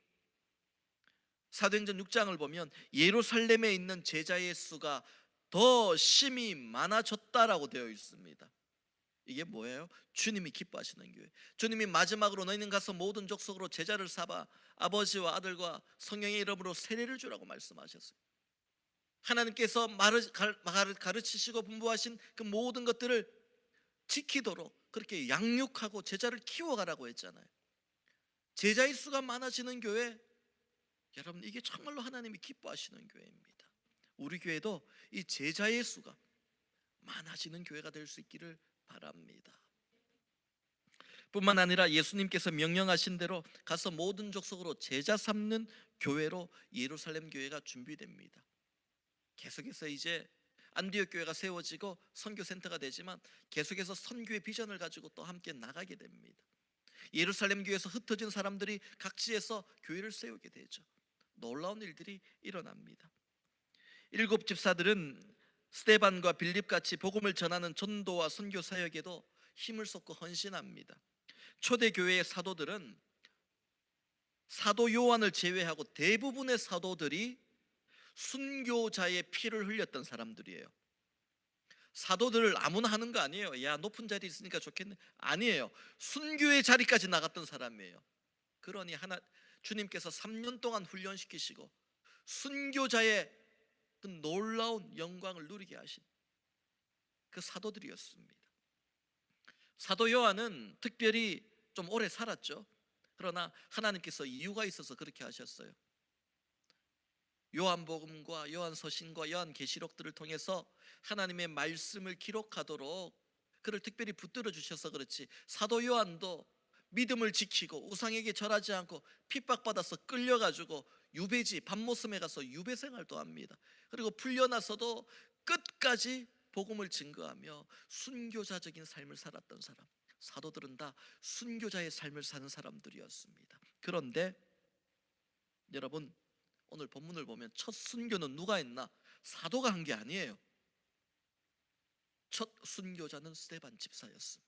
사도행전 6장을 보면 예루살렘에 있는 제자의 수가 더 심히 많아졌다라고 되어 있습니다. 이게 뭐예요? 주님이 기뻐하시는 교회. 주님이 마지막으로 너희는 가서 모든 족속으로 제자를 삼아 아버지와 아들과 성령의 이름으로 세례를 주라고 말씀하셨어요. 하나님께서 가르치시고 분부하신 그 모든 것들을 지키도록 그렇게 양육하고 제자를 키워가라고 했잖아요. 제자의 수가 많아지는 교회, 여러분 이게 정말로 하나님이 기뻐하시는 교회입니다. 우리 교회도 이 제자의 수가 많아지는 교회가 될 수 있기를 바랍니다. 뿐만 아니라 예수님께서 명령하신 대로 가서 모든 족속으로 제자 삼는 교회로 예루살렘 교회가 준비됩니다. 계속해서 이제 안디옥 교회가 세워지고 선교센터가 되지만 계속해서 선교의 비전을 가지고 또 함께 나가게 됩니다. 예루살렘 교회에서 흩어진 사람들이 각지에서 교회를 세우게 되죠. 놀라운 일들이 일어납니다. 7 집사들은 스데반과 빌립같이 복음을 전하는 전도와 선교 사역에도 힘을 쏟고 헌신합니다. 초대교회의 사도들은 사도 요한을 제외하고 대부분의 사도들이 순교자의 피를 흘렸던 사람들이에요. 사도들을 아무나 하는 거 아니에요. 야 높은 자리 있으니까 좋겠네, 아니에요. 순교의 자리까지 나갔던 사람이에요. 그러니 주님께서 3년 동안 훈련시키시고 순교자의 그 놀라운 영광을 누리게 하신 그 사도들이었습니다. 사도 요한은 특별히 좀 오래 살았죠. 그러나 하나님께서 이유가 있어서 그렇게 하셨어요. 요한복음과 요한서신과 요한계시록들을 통해서 하나님의 말씀을 기록하도록 그를 특별히 붙들어 주셔서 그렇지, 사도 요한도 믿음을 지키고 우상에게 절하지 않고 핍박받아서 끌려가지고 유배지 밤모섬에 가서 유배 생활도 합니다. 그리고 풀려나서도 끝까지 복음을 증거하며 순교자적인 삶을 살았던 사람, 사도들은 다 순교자의 삶을 사는 사람들이었습니다. 그런데 여러분, 오늘 본문을 보면 첫 순교는 누가 했나? 사도가 한 게 아니에요. 첫 순교자는 스데반 집사였습니다.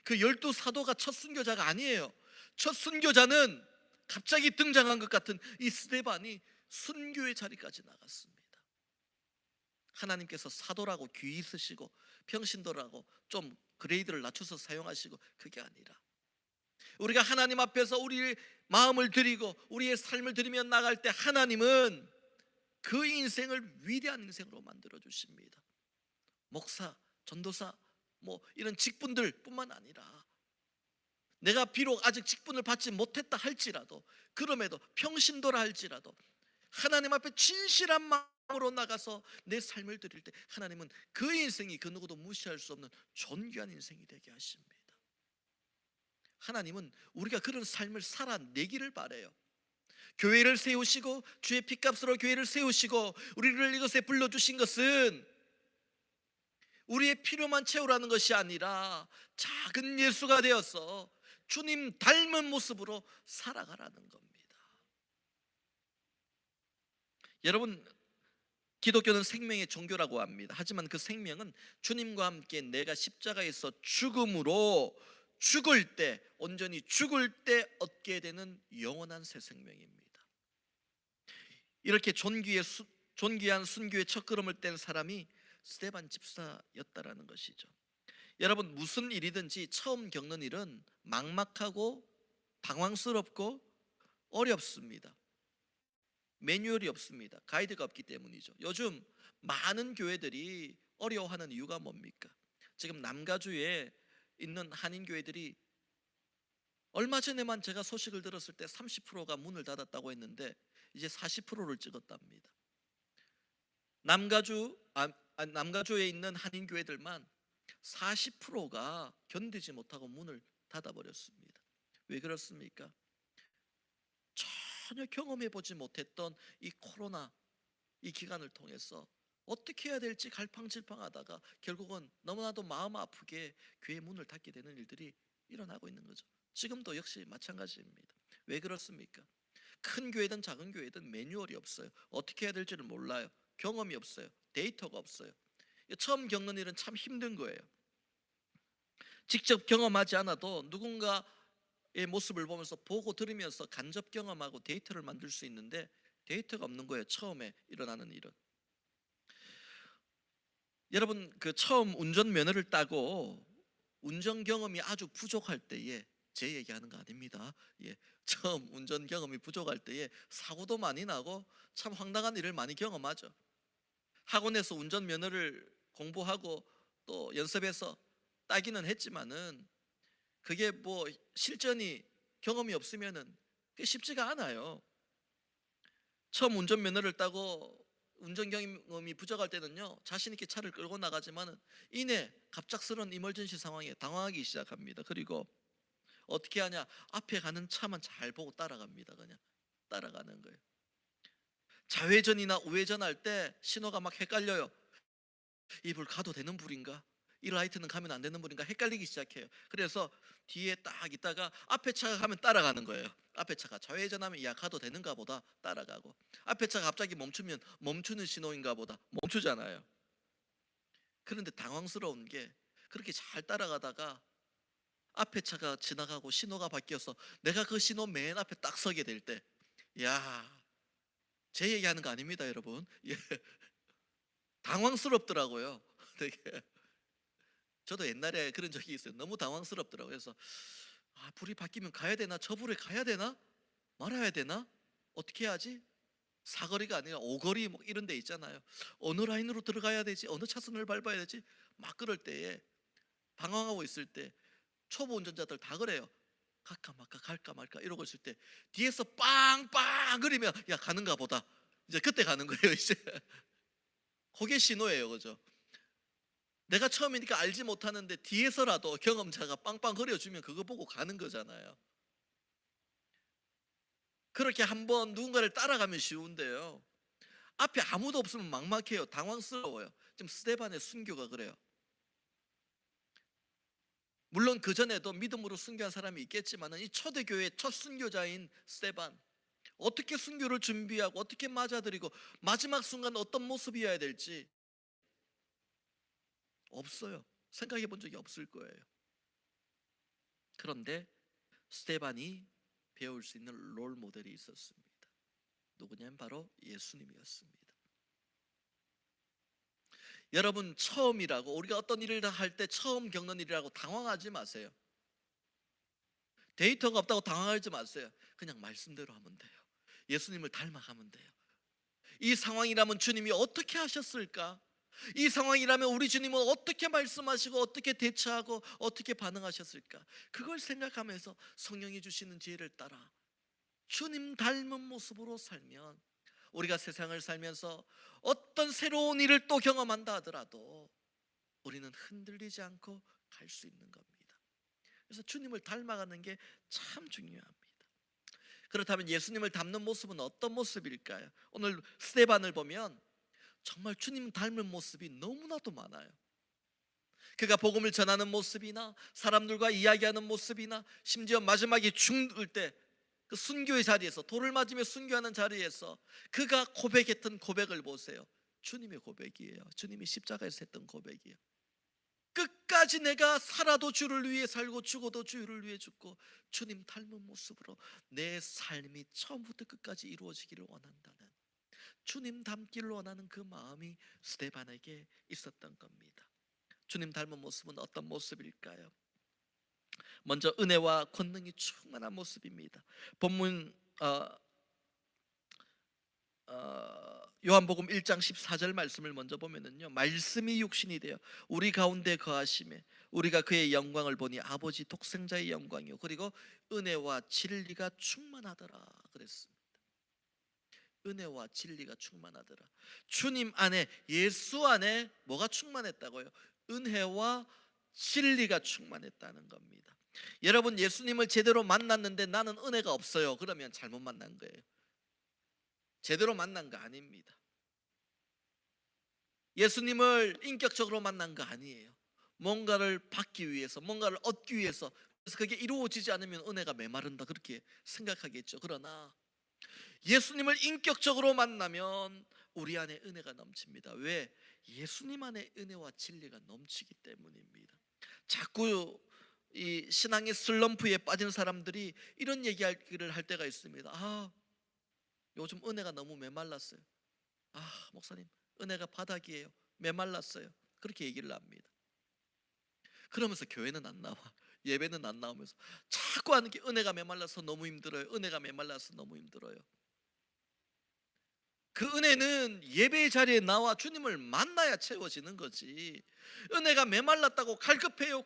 그 12사도가 첫 순교자가 아니에요. 첫 순교자는 갑자기 등장한 것 같은 이 스데반이 순교의 자리까지 나갔습니다. 하나님께서 사도라고 귀히 쓰시고 평신도라고 좀 그레이드를 낮춰서 사용하시고, 그게 아니라 우리가 하나님 앞에서 우리의 마음을 드리고 우리의 삶을 드리며 나갈 때 하나님은 그 인생을 위대한 인생으로 만들어 주십니다. 목사, 전도사, 뭐 이런 직분들 뿐만 아니라 내가 비록 아직 직분을 받지 못했다 할지라도, 그럼에도 평신도라 할지라도 하나님 앞에 진실한 마음으로 나가서 내 삶을 드릴 때 하나님은 그 인생이 그 누구도 무시할 수 없는 존귀한 인생이 되게 하십니다. 하나님은 우리가 그런 삶을 살아내기를 바라요. 교회를 세우시고 주의 피값으로 교회를 세우시고 우리를 이것에 불러주신 것은 우리의 필요만 채우라는 것이 아니라 작은 예수가 되어서 주님 닮은 모습으로 살아가라는 겁니다. 여러분, 기독교는 생명의 종교라고 합니다. 하지만 그 생명은 주님과 함께 내가 십자가에서 죽음으로 죽을 때, 온전히 죽을 때 얻게 되는 영원한 새 생명입니다. 이렇게 존귀한 순교의 첫걸음을 뗀 사람이 스데반 집사였다라는 것이죠. 여러분, 무슨 일이든지 처음 겪는 일은 막막하고 당황스럽고 어렵습니다. 매뉴얼이 없습니다. 가이드가 없기 때문이죠. 요즘 많은 교회들이 어려워하는 이유가 뭡니까? 지금 남가주에 있는 한인교회들이 얼마 전에만 제가 소식을 들었을 때 30%가 문을 닫았다고 했는데 이제 40%를 찍었답니다. 남가주에 있는 한인교회들만 40%가 견디지 못하고 문을 닫아버렸습니다. 왜 그렇습니까? 전혀 경험해보지 못했던 이 코로나 이 기간을 통해서 어떻게 해야 될지 갈팡질팡하다가 결국은 너무나도 마음 아프게 교회 문을 닫게 되는 일들이 일어나고 있는 거죠. 지금도 역시 마찬가지입니다. 왜 그렇습니까? 큰 교회든 작은 교회든 매뉴얼이 없어요. 어떻게 해야 될지를 몰라요. 경험이 없어요. 데이터가 없어요. 처음 겪는 일은 참 힘든 거예요. 직접 경험하지 않아도 누군가의 모습을 보면서 보고 들으면서 간접 경험하고 데이터를 만들 수 있는데 데이터가 없는 거예요. 처음에 일어나는 일은. 여러분, 그 처음 운전면허를 따고 운전 경험이 아주 부족할 때에, 제 얘기하는 거 아닙니다. 처음 운전 경험이 부족할 때에 사고도 많이 나고 참 황당한 일을 많이 경험하죠. 학원에서 운전면허를 공부하고 또 연습해서 따기는 했지만은 그게 뭐 실전이 경험이 없으면은 그게 쉽지가 않아요. 처음 운전면허를 따고 운전 경험이 부족할 때는요, 자신 있게 차를 끌고 나가지만은 이내 갑작스러운 이멀전시 상황에 당황하기 시작합니다. 그리고 어떻게 하냐? 앞에 가는 차만 잘 보고 따라갑니다. 그냥 따라가는 거예요. 좌회전이나 우회전 할 때 신호가 막 헷갈려요. 이 불 가도 되는 불인가? 이 라이트는 가면 안 되는 불인가? 헷갈리기 시작해요. 그래서 뒤에 딱 있다가 앞에 차가 가면 따라가는 거예요. 앞에 차가 좌회전하면 야 가도 되는가 보다 따라가고, 앞에 차가 갑자기 멈추면 멈추는 신호인가 보다 멈추잖아요. 그런데 당황스러운 게 그렇게 잘 따라가다가 앞에 차가 지나가고 신호가 바뀌어서 내가 그 신호 맨 앞에 딱 서게 될 때, 야, 제 얘기하는 거 아닙니다, 여러분. 당황스럽더라고요. 되게. 저도 옛날에 그런 적이 있어요. 너무 당황스럽더라고요. 그래서 불이 바뀌면 가야 되나? 저 불에 가야 되나? 말아야 되나? 어떻게 해야지? 사거리가 아니라 오거리 뭐 이런 데 있잖아요. 어느 라인으로 들어가야 되지, 어느 차선을 밟아야 되지, 막 그럴 때에 방황하고 있을 때 초보 운전자들 다 그래요. 갈까 말까 갈까 말까 이러고 있을 때 뒤에서 빵빵 그리면 야 가는가 보다, 이제 그때 가는 거예요. 이제 그게 신호예요, 그죠? 내가 처음이니까 알지 못하는데 뒤에서라도 경험자가 빵빵 거려주면 그거 보고 가는 거잖아요. 그렇게 한번 누군가를 따라가면 쉬운데요, 앞에 아무도 없으면 막막해요. 당황스러워요. 지금 스데반의 순교가 그래요. 물론 그 전에도 믿음으로 순교한 사람이 있겠지만 이 초대교회의 첫 순교자인 스데반, 어떻게 순교를 준비하고 어떻게 맞아들이고 마지막 순간 어떤 모습이어야 될지 없어요. 생각해 본 적이 없을 거예요. 그런데 스데반이 배울 수 있는 롤 모델이 있었습니다. 누구냐면 바로 예수님이었습니다. 여러분, 처음이라고, 우리가 어떤 일을 할 때 처음 겪는 일이라고 당황하지 마세요. 데이터가 없다고 당황하지 마세요. 그냥 말씀대로 하면 돼요. 예수님을 닮아가면 돼요. 이 상황이라면 주님이 어떻게 하셨을까? 이 상황이라면 우리 주님은 어떻게 말씀하시고 어떻게 대처하고 어떻게 반응하셨을까? 그걸 생각하면서 성령이 주시는 지혜를 따라 주님 닮은 모습으로 살면, 우리가 세상을 살면서 어떤 새로운 일을 또 경험한다 하더라도 우리는 흔들리지 않고 갈 수 있는 겁니다. 그래서 주님을 닮아가는 게 참 중요합니다. 그렇다면 예수님을 닮는 모습은 어떤 모습일까요? 오늘 스데반을 보면 정말 주님 닮은 모습이 너무나도 많아요. 그가 복음을 전하는 모습이나 사람들과 이야기하는 모습이나 심지어 마지막에 죽을 때 그 순교의 자리에서, 돌을 맞으며 순교하는 자리에서 그가 고백했던 고백을 보세요. 주님의 고백이에요. 주님이 십자가에서 했던 고백이에요. 끝까지 내가 살아도 주를 위해 살고 죽어도 주를 위해 죽고 주님 닮은 모습으로 내 삶이 처음부터 끝까지 이루어지기를 원한다는, 주님 닮기를 원하는 그 마음이 스데반에게 있었던 겁니다. 주님 닮은 모습은 어떤 모습일까요? 먼저 은혜와 권능이 충만한 모습입니다. 본문 요한복음 1장 14절 말씀을 먼저 보면은요, 말씀이 육신이 되어 우리 가운데 거하심에 우리가 그의 영광을 보니 아버지 독생자의 영광이요 그리고 은혜와 진리가 충만하더라 그랬습니다. 은혜와 진리가 충만하더라. 주님 안에, 예수 안에 뭐가 충만했다고요? 은혜와 진리가 충만했다는 겁니다. 여러분, 예수님을 제대로 만났는데 나는 은혜가 없어요, 그러면 잘못 만난 거예요. 제대로 만난 거 아닙니다. 예수님을 인격적으로 만난 거 아니에요. 뭔가를 받기 위해서, 뭔가를 얻기 위해서, 그래서 그게 이루어지지 않으면 은혜가 메마른다 그렇게 생각하겠죠. 그러나 예수님을 인격적으로 만나면 우리 안에 은혜가 넘칩니다. 왜? 예수님 안에 은혜와 진리가 넘치기 때문입니다. 자꾸 이 신앙의 슬럼프에 빠진 사람들이 이런 얘기를 할 때가 있습니다. 요즘 은혜가 너무 메말랐어요. 목사님, 은혜가 바닥이에요. 메말랐어요. 그렇게 얘기를 합니다. 그러면서 교회는 안 나와, 예배는 안 나오면서 자꾸 하는 게 은혜가 메말라서 너무 힘들어요. 은혜가 메말라서 너무 힘들어요. 그 은혜는 예배의 자리에 나와 주님을 만나야 채워지는 거지, 은혜가 메말랐다고 갈급해요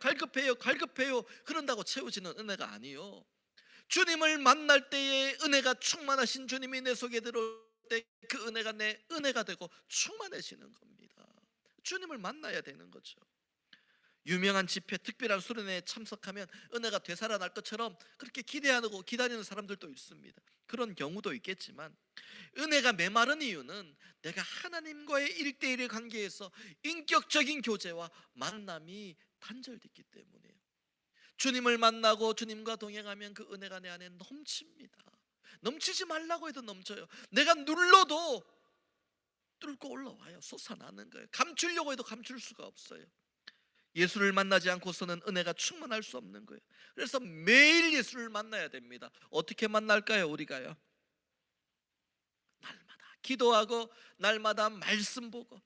그런다고 채워지는 은혜가 아니요. 주님을 만날 때에 은혜가 충만하신 주님이 내 속에 들어올 때 그 은혜가 내 은혜가 되고 충만해지는 겁니다. 주님을 만나야 되는 거죠. 유명한 집회, 특별한 수련회에 참석하면 은혜가 되살아날 것처럼 그렇게 기대하고 기다리는 사람들도 있습니다. 그런 경우도 있겠지만 은혜가 메마른 이유는 내가 하나님과의 1대1의 관계에서 인격적인 교제와 만남이 단절됐기 때문이에요. 주님을 만나고 주님과 동행하면 그 은혜가 내 안에 넘칩니다. 넘치지 말라고 해도 넘쳐요. 내가 눌러도 뚫고 올라와요. 솟아나는 거예요. 감추려고 해도 감출 수가 없어요. 예수를 만나지 않고서는 은혜가 충만할 수 없는 거예요. 그래서 매일 예수를 만나야 됩니다. 어떻게 만날까요? 우리가요, 날마다 기도하고 날마다 말씀 보고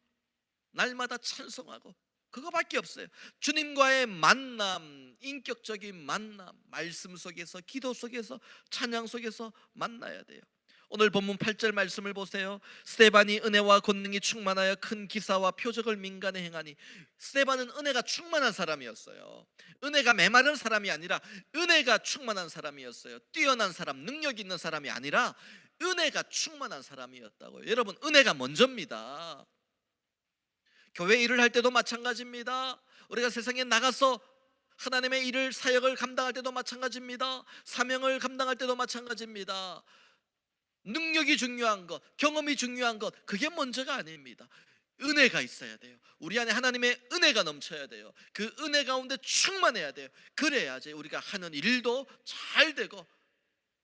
날마다 찬송하고, 그거밖에 없어요. 주님과의 만남, 인격적인 만남, 말씀 속에서, 기도 속에서, 찬양 속에서 만나야 돼요. 오늘 본문 8절 말씀을 보세요. 스데반이 은혜와 권능이 충만하여 큰 기사와 표적을 민간에 행하니. 스데반은 은혜가 충만한 사람이었어요. 은혜가 메마른 사람이 아니라 은혜가 충만한 사람이었어요. 뛰어난 사람, 능력 있는 사람이 아니라 은혜가 충만한 사람이었다고요. 여러분, 은혜가 먼저입니다. 교회 일을 할 때도 마찬가지입니다. 우리가 세상에 나가서 하나님의 일을, 사역을 감당할 때도 마찬가지입니다. 사명을 감당할 때도 마찬가지입니다. 능력이 중요한 것, 경험이 중요한 것, 그게 먼저가 아닙니다. 은혜가 있어야 돼요. 우리 안에 하나님의 은혜가 넘쳐야 돼요. 그 은혜 가운데 충만해야 돼요. 그래야지 우리가 하는 일도 잘 되고,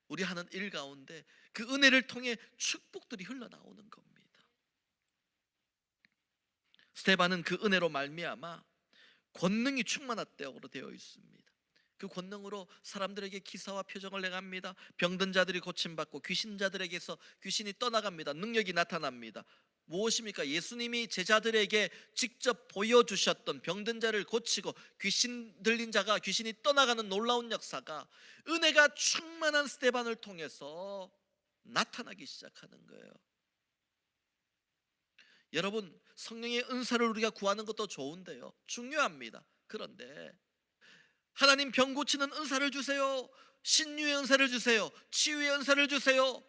우리 하는 일 가운데 그 은혜를 통해 축복들이 흘러나오는 겁니다. 스데반은 그 은혜로 말미암아 권능이 충만하다고 되어 있습니다. 그 권능으로 사람들에게 기사와 표적을 내갑니다. 병든 자들이 고침받고 귀신자들에게서 귀신이 떠나갑니다. 능력이 나타납니다. 무엇입니까? 예수님이 제자들에게 직접 보여주셨던 병든 자를 고치고 귀신 들린 자가 귀신이 떠나가는 놀라운 역사가 은혜가 충만한 스데반을 통해서 나타나기 시작하는 거예요. 여러분, 성령의 은사를 우리가 구하는 것도 좋은데요, 중요합니다. 그런데 하나님 병 고치는 은사를 주세요, 신유의 은사를 주세요, 치유의 은사를 주세요,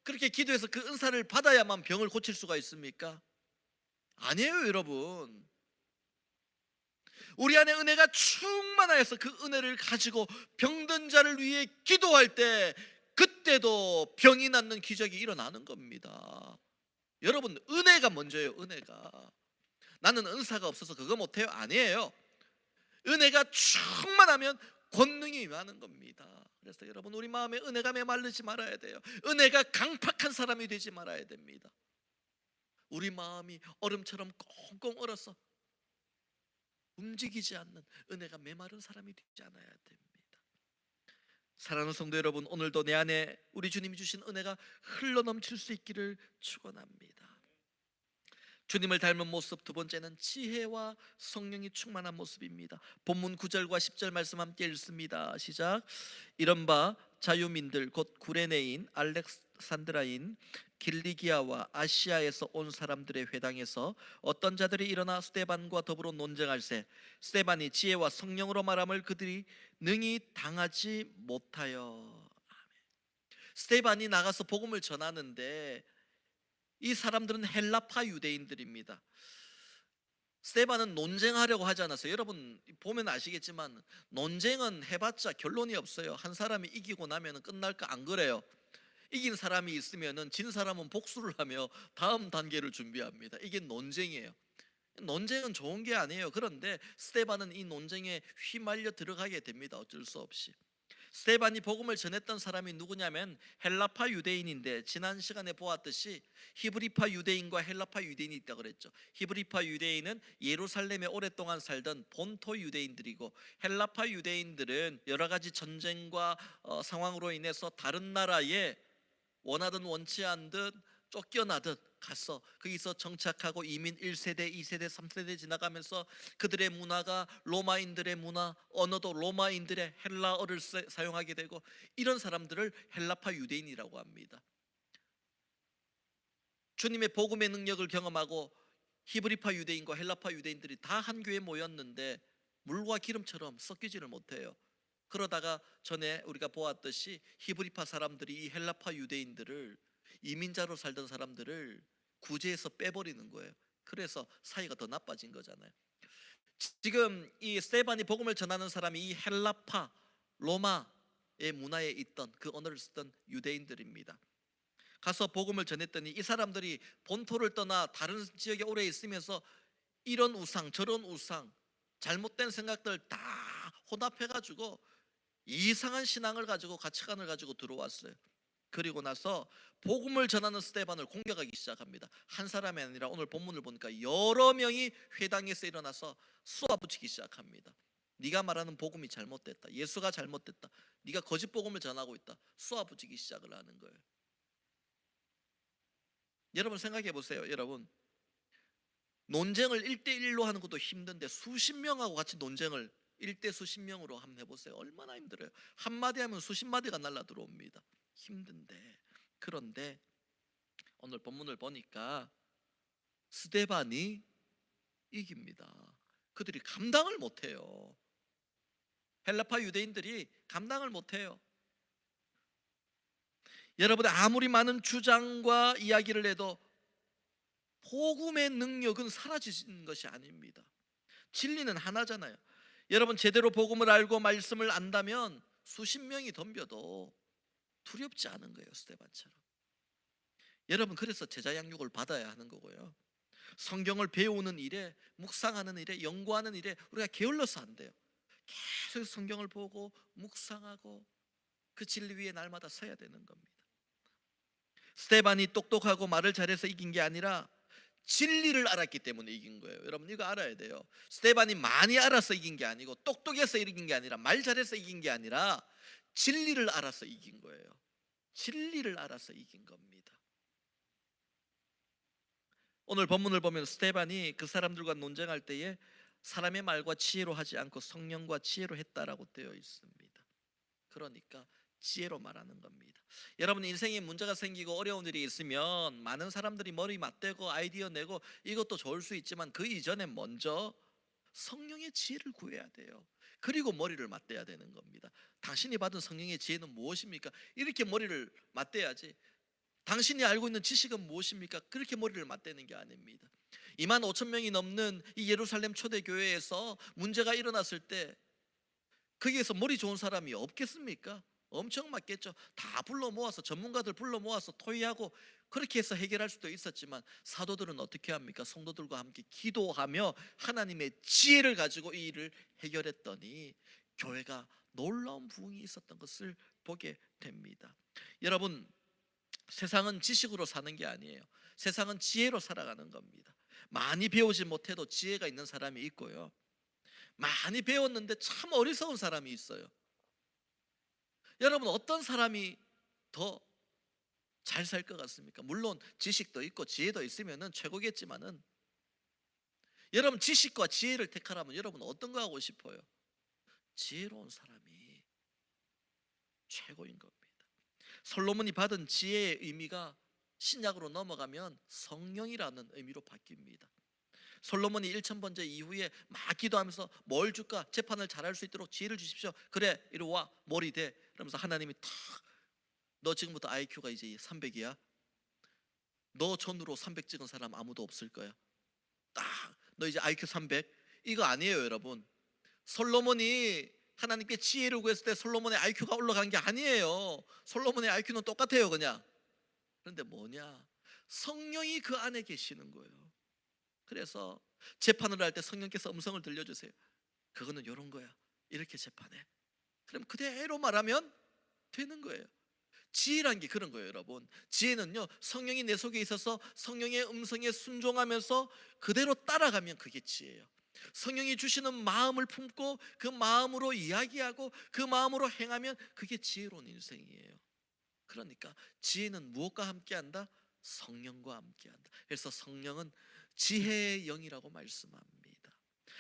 그렇게 기도해서 그 은사를 받아야만 병을 고칠 수가 있습니까? 아니에요. 여러분, 우리 안에 은혜가 충만하여서 그 은혜를 가지고 병든 자를 위해 기도할 때 그때도 병이 낫는 기적이 일어나는 겁니다. 여러분, 은혜가 먼저예요. 은혜가. 나는 은사가 없어서 그거 못해요, 아니에요. 은혜가 충만하면 권능이 임하는 겁니다. 그래서 여러분, 우리 마음에 은혜가 메마르지 말아야 돼요. 은혜가 강팍한 사람이 되지 말아야 됩니다. 우리 마음이 얼음처럼 꽁꽁 얼어서 움직이지 않는 은혜가 메마른 사람이 되지 않아야 됩니다. 사랑하는 성도 여러분, 오늘도 내 안에 우리 주님이 주신 은혜가 흘러넘칠 수 있기를 축원합니다. 주님을 닮은 모습, 두 번째는 지혜와 성령이 충만한 모습입니다. 본문 9절과 10절 말씀 함께 읽습니다. 시작. 이른바 자유민들 곧 구레네인, 알렉산드라인, 길리기아와 아시아에서 온 사람들의 회당에서 어떤 자들이 일어나 스데반과 더불어 논쟁할세 스데반이 지혜와 성령으로 말함을 그들이 능히 당하지 못하여. 스데반이 나가서 복음을 전하는데 이 사람들은 헬라파 유대인들입니다. 스데반은 논쟁하려고 하지 않았어요. 여러분 보면 아시겠지만 논쟁은 해봤자 결론이 없어요. 한 사람이 이기고 나면 끝날까? 안 그래요. 이긴 사람이 있으면 진 사람은 복수를 하며 다음 단계를 준비합니다. 이게 논쟁이에요. 논쟁은 좋은 게 아니에요. 그런데 스데반은 이 논쟁에 휘말려 들어가게 됩니다. 어쩔 수 없이. 스데반이 복음을 전했던 사람이 누구냐면 헬라파 유대인인데, 지난 시간에 보았듯이 히브리파 유대인과 헬라파 유대인이 있다고 그랬죠. 히브리파 유대인은 예루살렘에 오랫동안 살던 본토 유대인들이고, 헬라파 유대인들은 여러 가지 전쟁과 상황으로 인해서 다른 나라에 원하든 원치 않든 쫓겨나듯 가서 거기서 정착하고 이민 1세대, 2세대, 3세대 지나가면서 그들의 문화가 로마인들의 문화, 언어도 로마인들의 헬라어를 사용하게 되고, 이런 사람들을 헬라파 유대인이라고 합니다. 주님의 복음의 능력을 경험하고 히브리파 유대인과 헬라파 유대인들이 다 한 교회에 모였는데 물과 기름처럼 섞이지를 못해요. 그러다가 전에 우리가 보았듯이 히브리파 사람들이 이 헬라파 유대인들을, 이민자로 살던 사람들을 구제해서 빼버리는 거예요. 그래서 사이가 더 나빠진 거잖아요. 지금 이 스데반이 복음을 전하는 사람이 이 헬라파, 로마의 문화에 있던, 그 언어를 쓰던 유대인들입니다. 가서 복음을 전했더니 이 사람들이 본토를 떠나 다른 지역에 오래 있으면서 이런 우상 저런 우상, 잘못된 생각들 다 혼합해가지고 이상한 신앙을 가지고, 가치관을 가지고 들어왔어요. 그리고 나서 복음을 전하는 스데반을 공격하기 시작합니다. 한 사람이 아니라 오늘 본문을 보니까 여러 명이 회당에서 일어나서 쏘아붙이기 시작합니다. 네가 말하는 복음이 잘못됐다, 예수가 잘못됐다, 네가 거짓 복음을 전하고 있다, 쏘아붙이기 시작을 하는 거예요. 여러분 생각해 보세요. 여러분, 논쟁을 1대1로 하는 것도 힘든데 수십 명하고 같이 논쟁을 1대 수십 명으로 한번 해보세요. 얼마나 힘들어요. 한마디 하면 수십 마디가 날라 들어옵니다. 힘든데 그런데 오늘 본문을 보니까 스데반이 이깁니다. 그들이 감당을 못해요. 헬라파 유대인들이 감당을 못해요. 여러분, 아무리 많은 주장과 이야기를 해도 복음의 능력은 사라지는 것이 아닙니다. 진리는 하나잖아요. 여러분, 제대로 복음을 알고 말씀을 안다면 수십 명이 덤벼도 두렵지 않은 거예요, 스데반처럼. 여러분, 그래서 제자 양육을 받아야 하는 거고요. 성경을 배우는 일에, 묵상하는 일에, 연구하는 일에 우리가 게을러서 안 돼요. 계속 성경을 보고 묵상하고 그 진리 위에 날마다 서야 되는 겁니다. 스데반이 똑똑하고 말을 잘해서 이긴 게 아니라 진리를 알았기 때문에 이긴 거예요. 여러분, 이거 알아야 돼요. 스데반이 많이 알아서 이긴 게 아니고, 똑똑해서 이긴 게 아니라, 말 잘해서 이긴 게 아니라 진리를 알아서 이긴 거예요. 진리를 알아서 이긴 겁니다. 오늘 본문을 보면 스데반이 그 사람들과 논쟁할 때에 사람의 말과 지혜로 하지 않고 성령과 지혜로 했다라고 되어 있습니다. 그러니까 지혜로 말하는 겁니다. 여러분, 인생에 문제가 생기고 어려운 일이 있으면 많은 사람들이 머리 맞대고 아이디어 내고 이것도 좋을 수 있지만 그 이전에 먼저 성령의 지혜를 구해야 돼요. 그리고 머리를 맞대야 되는 겁니다. 당신이 받은 성령의 지혜는 무엇입니까? 이렇게 머리를 맞대야지. 당신이 알고 있는 지식은 무엇입니까? 그렇게 머리를 맞대는 게 아닙니다. 2만 5천 명이 넘는 이 예루살렘 초대교회에서 문제가 일어났을 때 거기에서 머리 좋은 사람이 없겠습니까? 엄청 많겠죠. 다 불러 모아서, 전문가들 불러 모아서 토의하고 그렇게 해서 해결할 수도 있었지만, 사도들은 어떻게 합니까? 성도들과 함께 기도하며 하나님의 지혜를 가지고 이 일을 해결했더니 교회가 놀라운 부흥이 있었던 것을 보게 됩니다. 여러분, 세상은 지식으로 사는 게 아니에요. 세상은 지혜로 살아가는 겁니다. 많이 배우지 못해도 지혜가 있는 사람이 있고요, 많이 배웠는데 참 어리석은 사람이 있어요. 여러분, 어떤 사람이 더 잘 살 것 같습니까? 물론 지식도 있고 지혜도 있으면 최고겠지만은, 여러분, 지식과 지혜를 택하라면 여러분 어떤 거 하고 싶어요? 지혜로운 사람이 최고인 겁니다. 솔로몬이 받은 지혜의 의미가 신약으로 넘어가면 성령이라는 의미로 바뀝니다. 솔로몬이 1000번째 이후에 막 기도하면서 뭘 줄까? 재판을 잘할 수 있도록 지혜를 주십시오. 그래, 이리 와, 머리 대. 그러면서 하나님이 탁, 너 지금부터 IQ가 이제 300이야. 너 전후로 300 찍은 사람 아무도 없을 거야. 딱, 너 이제 IQ 300. 이거 아니에요, 여러분. 솔로몬이 하나님께 지혜를 구했을 때 솔로몬의 IQ가 올라간 게 아니에요. 솔로몬의 IQ는 똑같아요, 그냥. 그런데 뭐냐? 성령이 그 안에 계시는 거예요. 그래서 재판을 할 때 성령께서 음성을 들려주세요. 그거는 이런 거야, 이렇게 재판해. 그럼 그대로 말하면 되는 거예요. 지혜란 게 그런 거예요, 여러분. 지혜는요, 성령이 내 속에 있어서 성령의 음성에 순종하면서 그대로 따라가면 그게 지혜예요. 성령이 주시는 마음을 품고 그 마음으로 이야기하고 그 마음으로 행하면 그게 지혜로운 인생이에요. 그러니까 지혜는 무엇과 함께한다? 성령과 함께한다. 그래서 성령은 지혜의 영이라고 말씀합니다.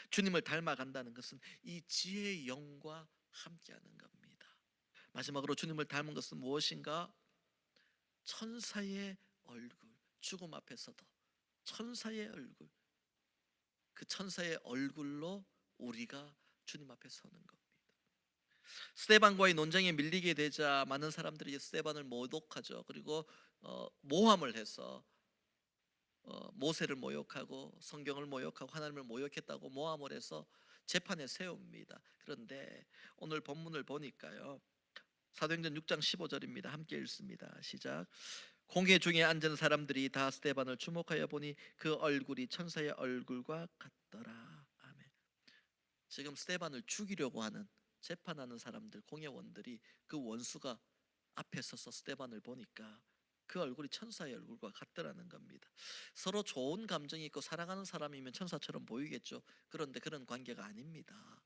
주님을 닮아간다는 것은 이 지혜의 영과 함께하는 겁니다. 마지막으로 주님을 닮은 것은 무엇인가? 천사의 얼굴. 죽음 앞에서도 천사의 얼굴, 그 천사의 얼굴로 우리가 주님 앞에 서는 겁니다. 스데반과의 논쟁에 밀리게 되자 많은 사람들이 스데반을 모독하죠. 그리고 모함을 해서 모세를 모욕하고 성경을 모욕하고 하나님을 모욕했다고 모함을 해서 재판에 세웁니다. 그런데 오늘 본문을 보니까요, 사도행전 6장 15절입니다. 함께 읽습니다. 시작. 공회 중에 앉은 사람들이 다 스데반을 주목하여 보니 그 얼굴이 천사의 얼굴과 같더라. 아멘. 지금 스데반을 죽이려고 하는, 재판하는 사람들, 공회원들이 그 원수가 앞에 서서 스데반을 보니까 그 얼굴이 천사의 얼굴과 같더라는 겁니다. 서로 좋은 감정이 있고 사랑하는 사람이면 천사처럼 보이겠죠. 그런데 그런 관계가 아닙니다.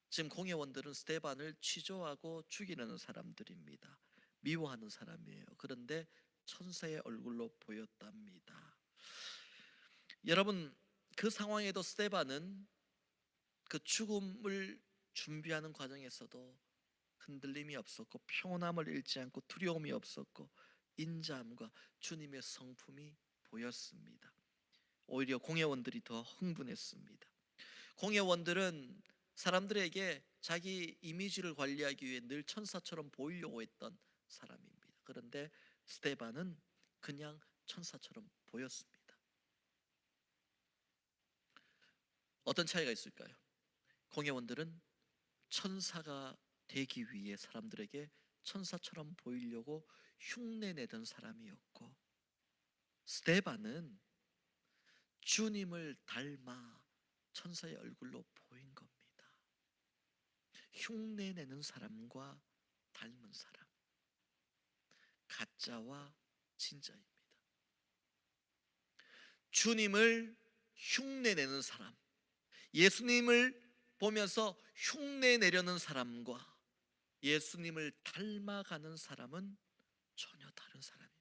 지금 공회원들은 스데반을 취조하고 죽이려는 사람들입니다. 미워하는 사람이에요. 그런데 천사의 얼굴로 보였답니다. 여러분, 그 상황에도 스데반은 그 죽음을 준비하는 과정에서도 흔들림이 없었고 평온함을 잃지 않고 두려움이 없었고 인자함과 주님의 성품이 보였습니다. 오히려 공회원들이 더 흥분했습니다. 공회원들은 사람들에게 자기 이미지를 관리하기 위해 늘 천사처럼 보이려고 했던 사람입니다. 그런데 스데반은 그냥 천사처럼 보였습니다. 어떤 차이가 있을까요? 공회원들은 천사가 되기 위해 사람들에게 천사처럼 보이려고 흉내내던 사람이었고, 스데반은 주님을 닮아 천사의 얼굴로 보인 겁니다. 흉내내는 사람과 닮은 사람, 가짜와 진짜입니다. 주님을 흉내내는 사람, 예수님을 보면서 흉내내려는 사람과 예수님을 닮아가는 사람은 전혀 다른 사람입니다.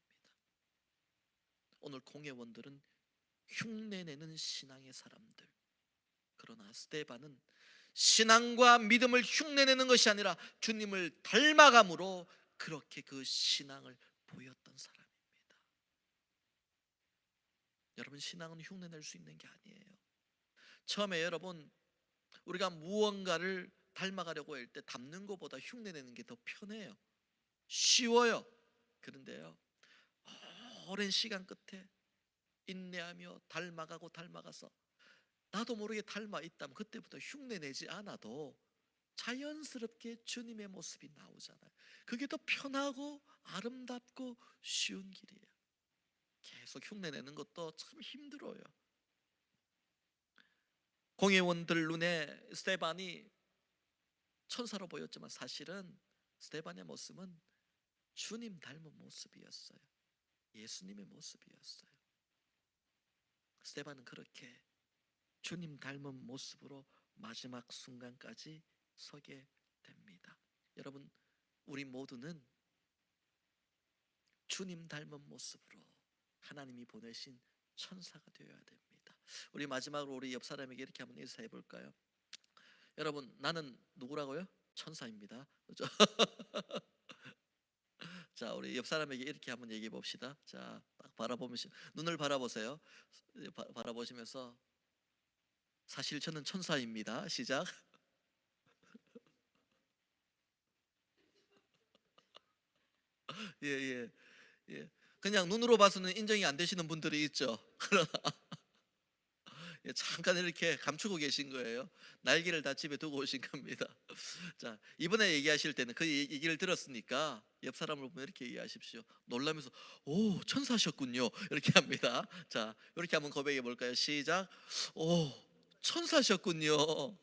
오늘 공회원들은 흉내내는 신앙의 사람들, 그러나 스데반은 신앙과 믿음을 흉내내는 것이 아니라 주님을 닮아감으로 그렇게 그 신앙을 보였던 사람입니다. 여러분, 신앙은 흉내낼 수 있는 게 아니에요. 처음에 여러분, 우리가 무언가를 닮아가려고 할 때 닮는 것보다 흉내내는 게 더 편해요. 쉬워요. 그런데요, 오랜 시간 끝에 인내하며 닮아가서 나도 모르게 닮아 있다면 그때부터 흉내내지 않아도 자연스럽게 주님의 모습이 나오잖아요. 그게 더 편하고 아름답고 쉬운 길이에요. 계속 흉내내는 것도 참 힘들어요. 공회원들 눈에 스데반이 천사로 보였지만 사실은 스데반의 모습은 주님 닮은 모습이었어요. 예수님의 모습이었어요. 스데반은 그렇게 주님 닮은 모습으로 마지막 순간까지 서게 됩니다. 여러분, 우리 모두는 주님 닮은 모습으로 하나님이 보내신 천사가 되어야 됩니다. 우리 마지막으로 우리 옆 사람에게 이렇게 한번 인사해 볼까요? 여러분, 나는 누구라고요? 천사입니다. 그렇죠? 자, 우리 옆 사람에게 이렇게 한번 얘기해 봅시다. 자, 딱 바라보면서 눈을 바라보세요. 바라보시면서 사실 저는 천사입니다. 시작. 예. 그냥 눈으로 봐서는 인정이 안 되시는 분들이 있죠. 그러나 잠깐 이렇게 감추고 계신 거예요. 날개를 다 집에 두고 오신 겁니다. 자, 이번에 얘기하실 때는 그 얘기를 들었으니까 옆 사람을 보면 이렇게 얘기하십시오. 놀라면서 오, 천사셨군요. 이렇게 합니다. 자, 이렇게 한번 고백해 볼까요? 시작. 오, 천사셨군요.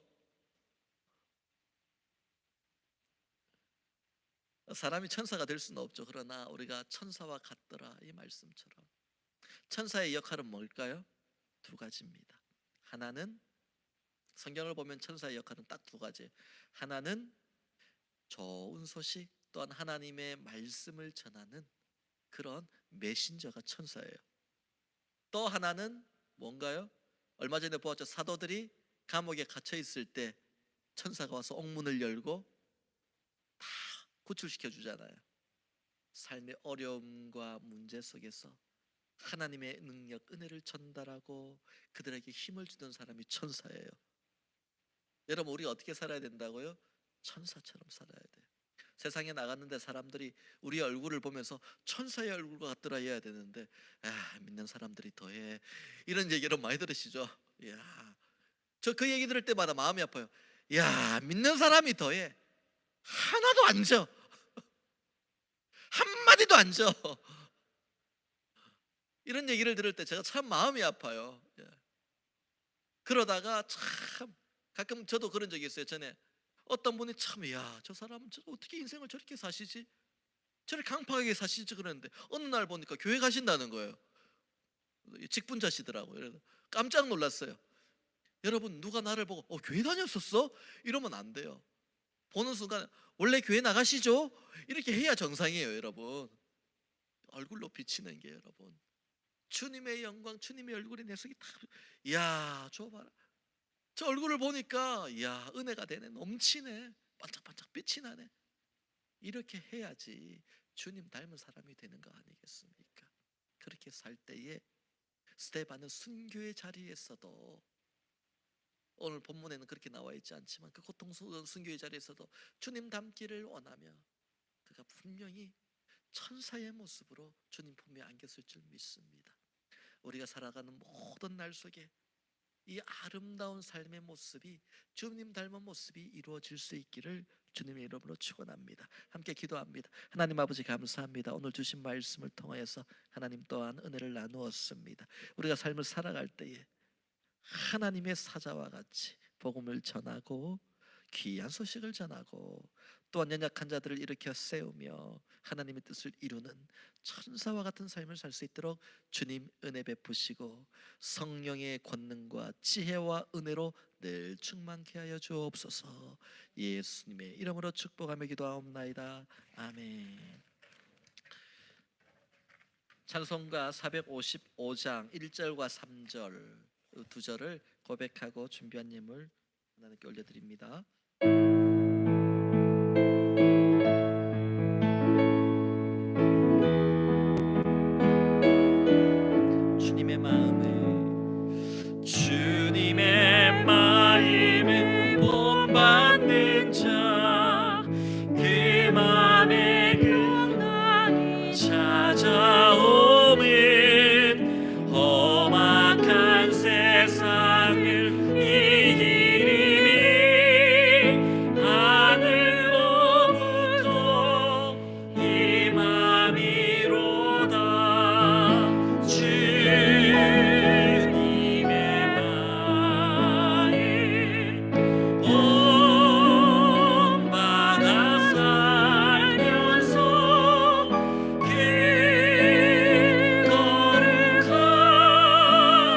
사람이 천사가 될 수는 없죠. 그러나 우리가 천사와 같더라, 이 말씀처럼 천사의 역할은 뭘까요? 두 가지입니다. 하나는, 성경을 보면 천사의 역할은 딱 두 가지. 하나는 좋은 소식, 또한 하나님의 말씀을 전하는 그런 메신저가 천사예요. 또 하나는 뭔가요? 얼마 전에 보았죠. 사도들이 감옥에 갇혀 있을 때 천사가 와서 옥문을 열고 다 구출시켜 주잖아요. 삶의 어려움과 문제 속에서 하나님의 능력, 은혜를 전달하고 그들에게 힘을 주던 사람이 천사예요. 여러분, 우리가 어떻게 살아야 된다고요? 천사처럼 살아야 돼요. 세상에 나갔는데 사람들이 우리 얼굴을 보면서 천사의 얼굴 같더라 해야 되는데, 믿는 사람들이 더해, 이런 얘기 여러분 많이 들으시죠? 저 그 얘기 들을 때마다 마음이 아파요. 믿는 사람이 더해. 하나도 안 져. 한마디도 안 져. 이런 얘기를 들을 때 제가 참 마음이 아파요. 그러다가 참 가끔 저도 그런 적이 있어요. 전에 어떤 분이 참, 저 사람은 어떻게 인생을 저렇게 사시지? 저렇게 강팍하게 사시지? 그러는데 어느 날 보니까 교회 가신다는 거예요. 직분자시더라고요. 그래서 깜짝 놀랐어요. 여러분, 누가 나를 보고 교회 다녔었어? 이러면 안 돼요. 보는 순간 원래 교회 나가시죠? 이렇게 해야 정상이에요. 여러분, 얼굴로 비치는 게, 여러분, 주님의 영광, 주님의 얼굴이 내 속에 다, 저 봐라, 저 얼굴을 보니까 은혜가 되네, 넘치네, 반짝반짝 빛이 나네. 이렇게 해야지 주님 닮은 사람이 되는 거 아니겠습니까? 그렇게 살 때에 스데반은 순교의 자리에서도, 오늘 본문에는 그렇게 나와 있지 않지만 그 고통스러운 순교의 자리에서도 주님 닮기를 원하며 그가 분명히 천사의 모습으로 주님 품에 안겼을 줄 믿습니다. 우리가 살아가는 모든 날 속에 이 아름다운 삶의 모습이 주님 닮은 모습이 이루어질 수 있기를 주님의 이름으로 축원합니다. 함께 기도합니다. 하나님 아버지 감사합니다. 오늘 주신 말씀을 통하여서 하나님 또한 은혜를 나누었습니다. 우리가 삶을 살아갈 때에 하나님의 사자와 같이 복음을 전하고 귀한 소식을 전하고 또한 연약한 자들을 일으켜 세우며 하나님의 뜻을 이루는 천사와 같은 삶을 살 수 있도록 주님 은혜 베푸시고 성령의 권능과 지혜와 은혜로 늘 충만케 하여 주옵소서. 예수님의 이름으로 축복하며 기도하옵나이다. 아멘. 찬송가 455장 1절과 3절 두 절을 고백하고 준비한 예물 하나님께 올려드립니다. 주님의 마음에 본받는 자, 그 마음에 평강이 찾아오면 험악한 세상을 이기리니 하늘로부터 임함이로다. 주님의 마음 본받아 살면서 그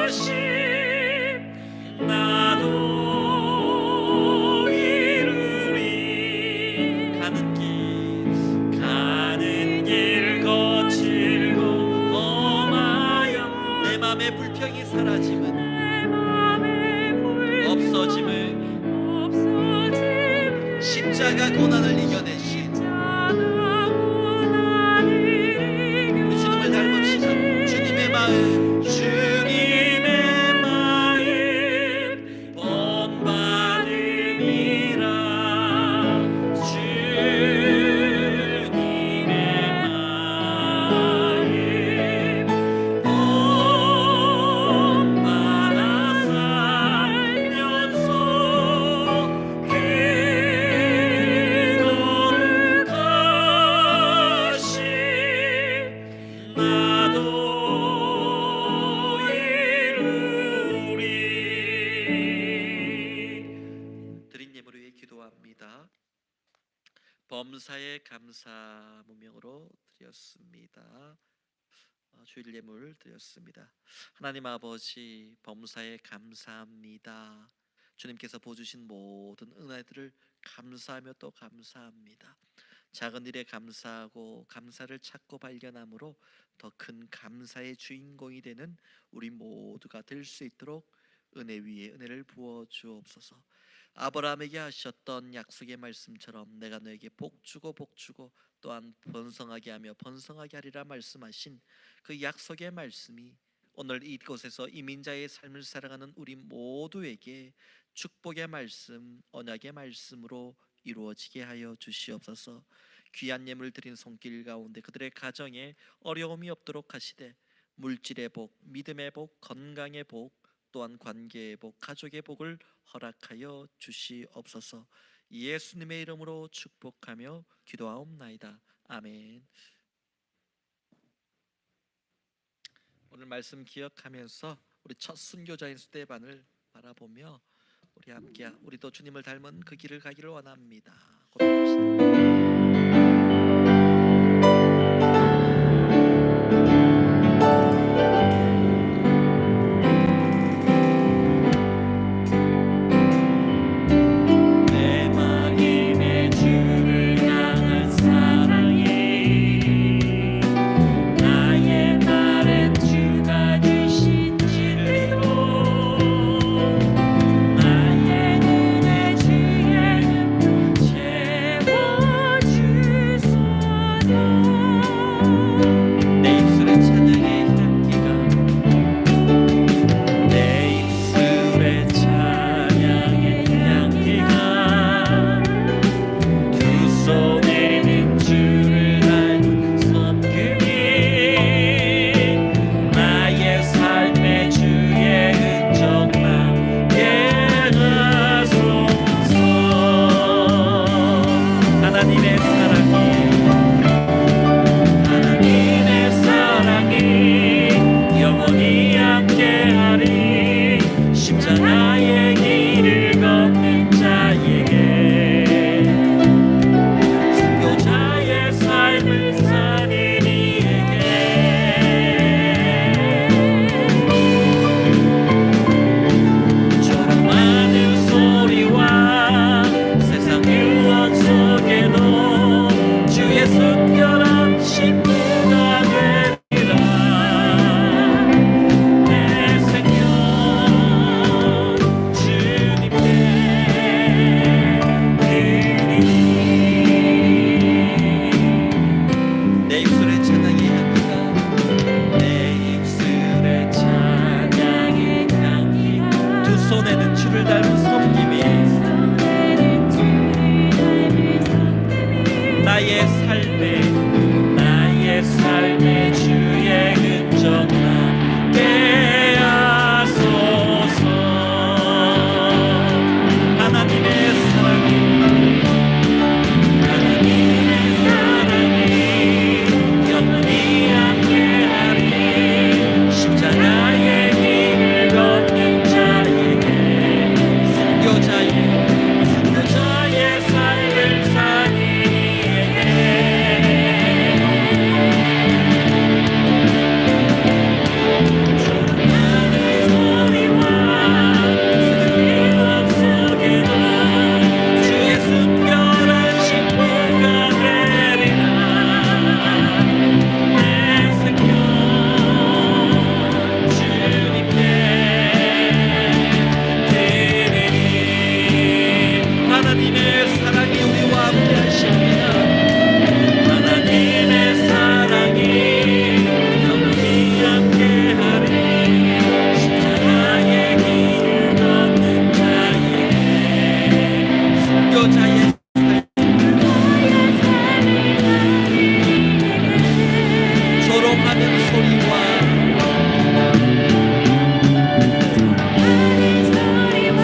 거룩하심 나도 이루리. 가는 길 거칠고 험하여 내 맘의 불평이 사라짐은 없어짐은 십자가 고난을 이겨내신 우리 주님을 닮읍시다. 주님의 마음 본받음이라. 주님의 마음 본받아 살면서 그 거룩하심 나도 이루리. 드린 예물 위해 기도합니다. 범사에 감사 무명으로 드렸습니다. 주일 예물 드렸습니다. 하나님 아버지, 범사에 감사합니다. 주님께서 보여주신 모든 은혜들을 감사하며 또 감사합니다. 작은 일에 감사하고 감사를 찾고 발견함으로 더 큰 감사의 주인공이 되는 우리 모두가 될 수 있도록 은혜 위에 은혜를 부어 주옵소서. 아브라함에게 하셨던 약속의 말씀처럼 내가 너에게 복 주고 또한 번성하게 하며 번성하게 하리라 말씀하신 그 약속의 말씀이 오늘 이곳에서 이민자의 삶을 살아가는 우리 모두에게 축복의 말씀, 언약의 말씀으로 이루어지게 하여 주시옵소서. 귀한 예물 드린 손길 가운데 그들의 가정에 어려움이 없도록 하시되 물질의 복, 믿음의 복, 건강의 복, 또한 관계의 복, 가족의 복을 허락하여 주시옵소서. 예수님의 이름으로 축복하며 기도하옵나이다. 아멘. 오늘 말씀 기억하면서 우리 첫 순교자인 스데반을 바라보며 우리 함께 우리도 주님을 닮은 그 길을 가기를 원합니다. 고백합시다. 제 하나님의 사랑이 우리와 함께 하십니다. 하나님의 사랑이 영원히 함께하리. 십자가의 길을 걷는 자에게 순교자의 조롱하는 소리와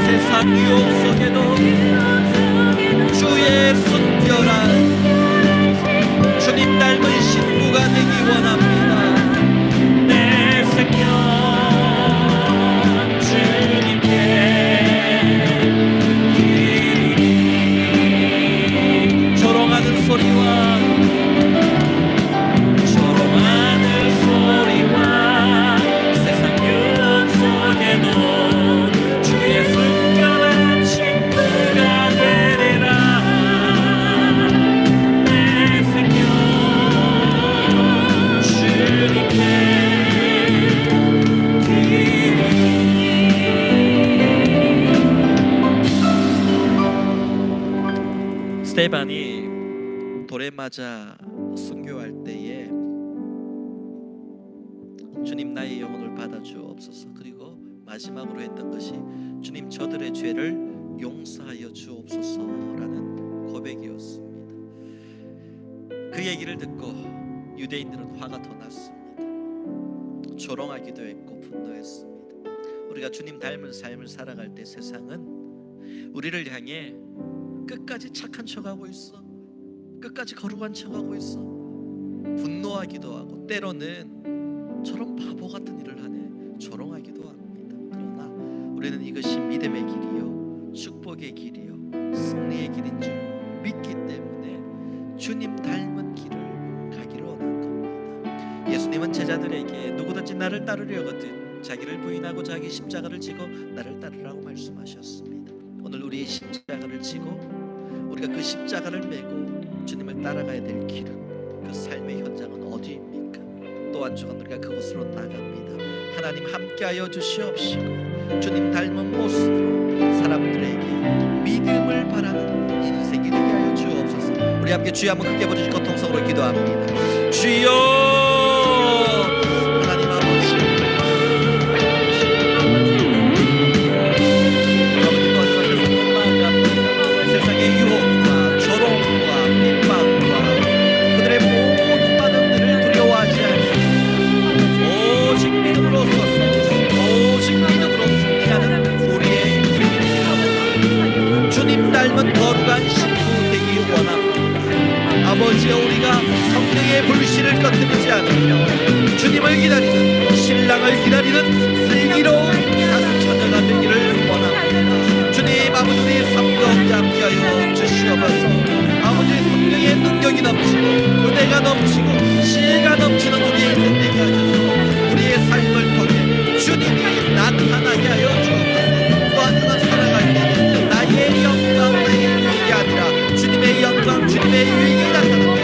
세상 유혹 속에도 주의 순결한 주님 닮은 신부가 되기 원합니다. 내 생명 주님께 드리리. 조롱하는 소리와 세상 유혹 속에도 주의 순결한 친구가 되리라. 내 생명 주님께 드리리. 스테반이 돌에 맞아 순교할 때에 주님 나의 영혼을 받아주옵소서. 그리고 마지막으로 했던 것이 주님 저들의 죄를 용서하여 주옵소서라는 고백이었습니다. 그 얘기를 듣고 유대인들은 화가 더 났습니다. 조롱하기도 했고 분노했습니다. 우리가 주님 닮은 삶을 살아갈 때 세상은 우리를 향해 끝까지 착한 척하고 있어, 끝까지 거룩한 척하고 있어, 분노하기도 하고 때로는 저런 바보 같은 일을 하네, 조롱하기도 합니다. 그러나 우리는 이것이 믿음의 길이요 축복의 길이요 승리의 길인 줄 믿기 때문에 주님 닮은 길을 가기를 원한 겁니다. 예수님은 제자들에게 누구든지 나를 따르려거든 자기를 부인하고 자기 십자가를 지고 나를 따르라고 말씀하셨습니다. 오늘 우리의 십자가를 지고 우리가 그 십자가를 메고 주님을 따라가야 될 길은, 그 삶의 현장은 어디입니까? 또 한 주간 우리가 그곳으로 나갑니다. 하나님 함께하여 주시옵시고 주님 닮은 모습으로 사람들에게 믿음을 바라는 인생이 되게 하여 주옵소서. 우리 함께 주여 한번 크게 부르시고 통성으로 기도합니다. 주여 하나님 아버지, 아버지 도와주셔서 세상의 유혹과 조롱과 핍박과 그들의 모든 반응들을 두려워하지 않습니다. 오직 믿음으로 섰습니다. 오직 믿음으로 승리하는 우리의 인생이 되기를 원합니다. 주님 닮은 거룩한 신부 되기 원합니다. 아버지여, 우리가 성령의 불씨를 꺼뜨리지 않으며 주님을 기다리는, 신랑을 기다리는 슬기로운 다섯 처녀가 되기를 원합니다. 주님 아버지, 우리의 삶 가운데 함께하여 주시옵소서. 아버지, 성령의 능력이 넘치고 은혜가 넘치고 지혜가 넘치는 우리의 인생 되게 하셔서 우리의 삶을 통해 주님이 나타나게 하여 주옵소서. 또한 그가 살아갈 때 나의 영광, 나의 유익이 아니라 주님의 영광, 주님의 유익이 나타납니다.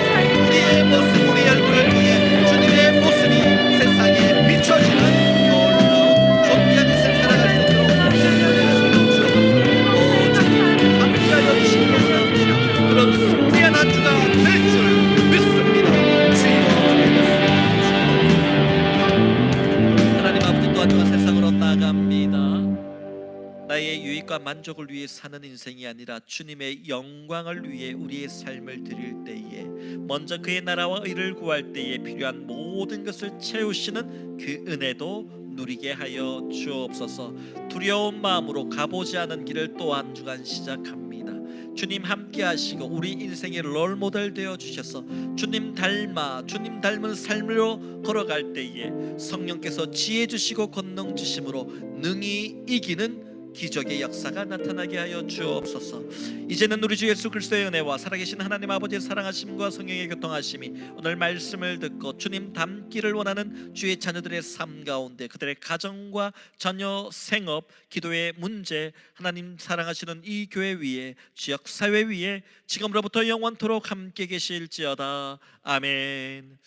우리의 모습, 우리의 얼굴을 통해 주님의 모습이 세상에 비춰지는 놀라운 존귀한 인생 살아갈 수 있도록 인생을 주옵소서. 주님 함께하여 주시옵소서. 그런 승리한 한 주가 될 줄 믿습니다. 주여, 하나님 아버지, 또 한 주가 세상으로 나갑니다. 나의 유익과 만족을 위해 사는 인생이 아니라 주님의 영광을 위해 우리의 삶을 드릴 때에 먼저 그의 나라와 의를 구할 때에 필요한 모든 것을 채우시는 그 은혜도 누리게 하여 주옵소서. 두려운 마음으로 가보지 않은 길을 또 한 주간 시작합니다. 주님 함께 하시고 우리 인생의 롤모델 되어 주셔서 주님 닮아 주님 닮은 삶으로 걸어갈 때에 성령께서 지혜 주시고 권능 주심으로 능히 이기는 기적의 역사가 나타나게 하여 주옵소서. 이제는 우리 주 예수 그리스도의 은혜와 살아계신 하나님 아버지의 사랑하심과 성령의 교통하심이 오늘 말씀을 듣고 주님 닮기를 원하는 주의 자녀들의 삶 가운데 그들의 가정과 자녀 생업, 기도의 문제, 하나님 사랑하시는 이 교회 위에, 지역 사회 위에 지금으로부터 영원토록 함께 계실지어다. 아멘.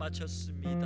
마쳤습니다.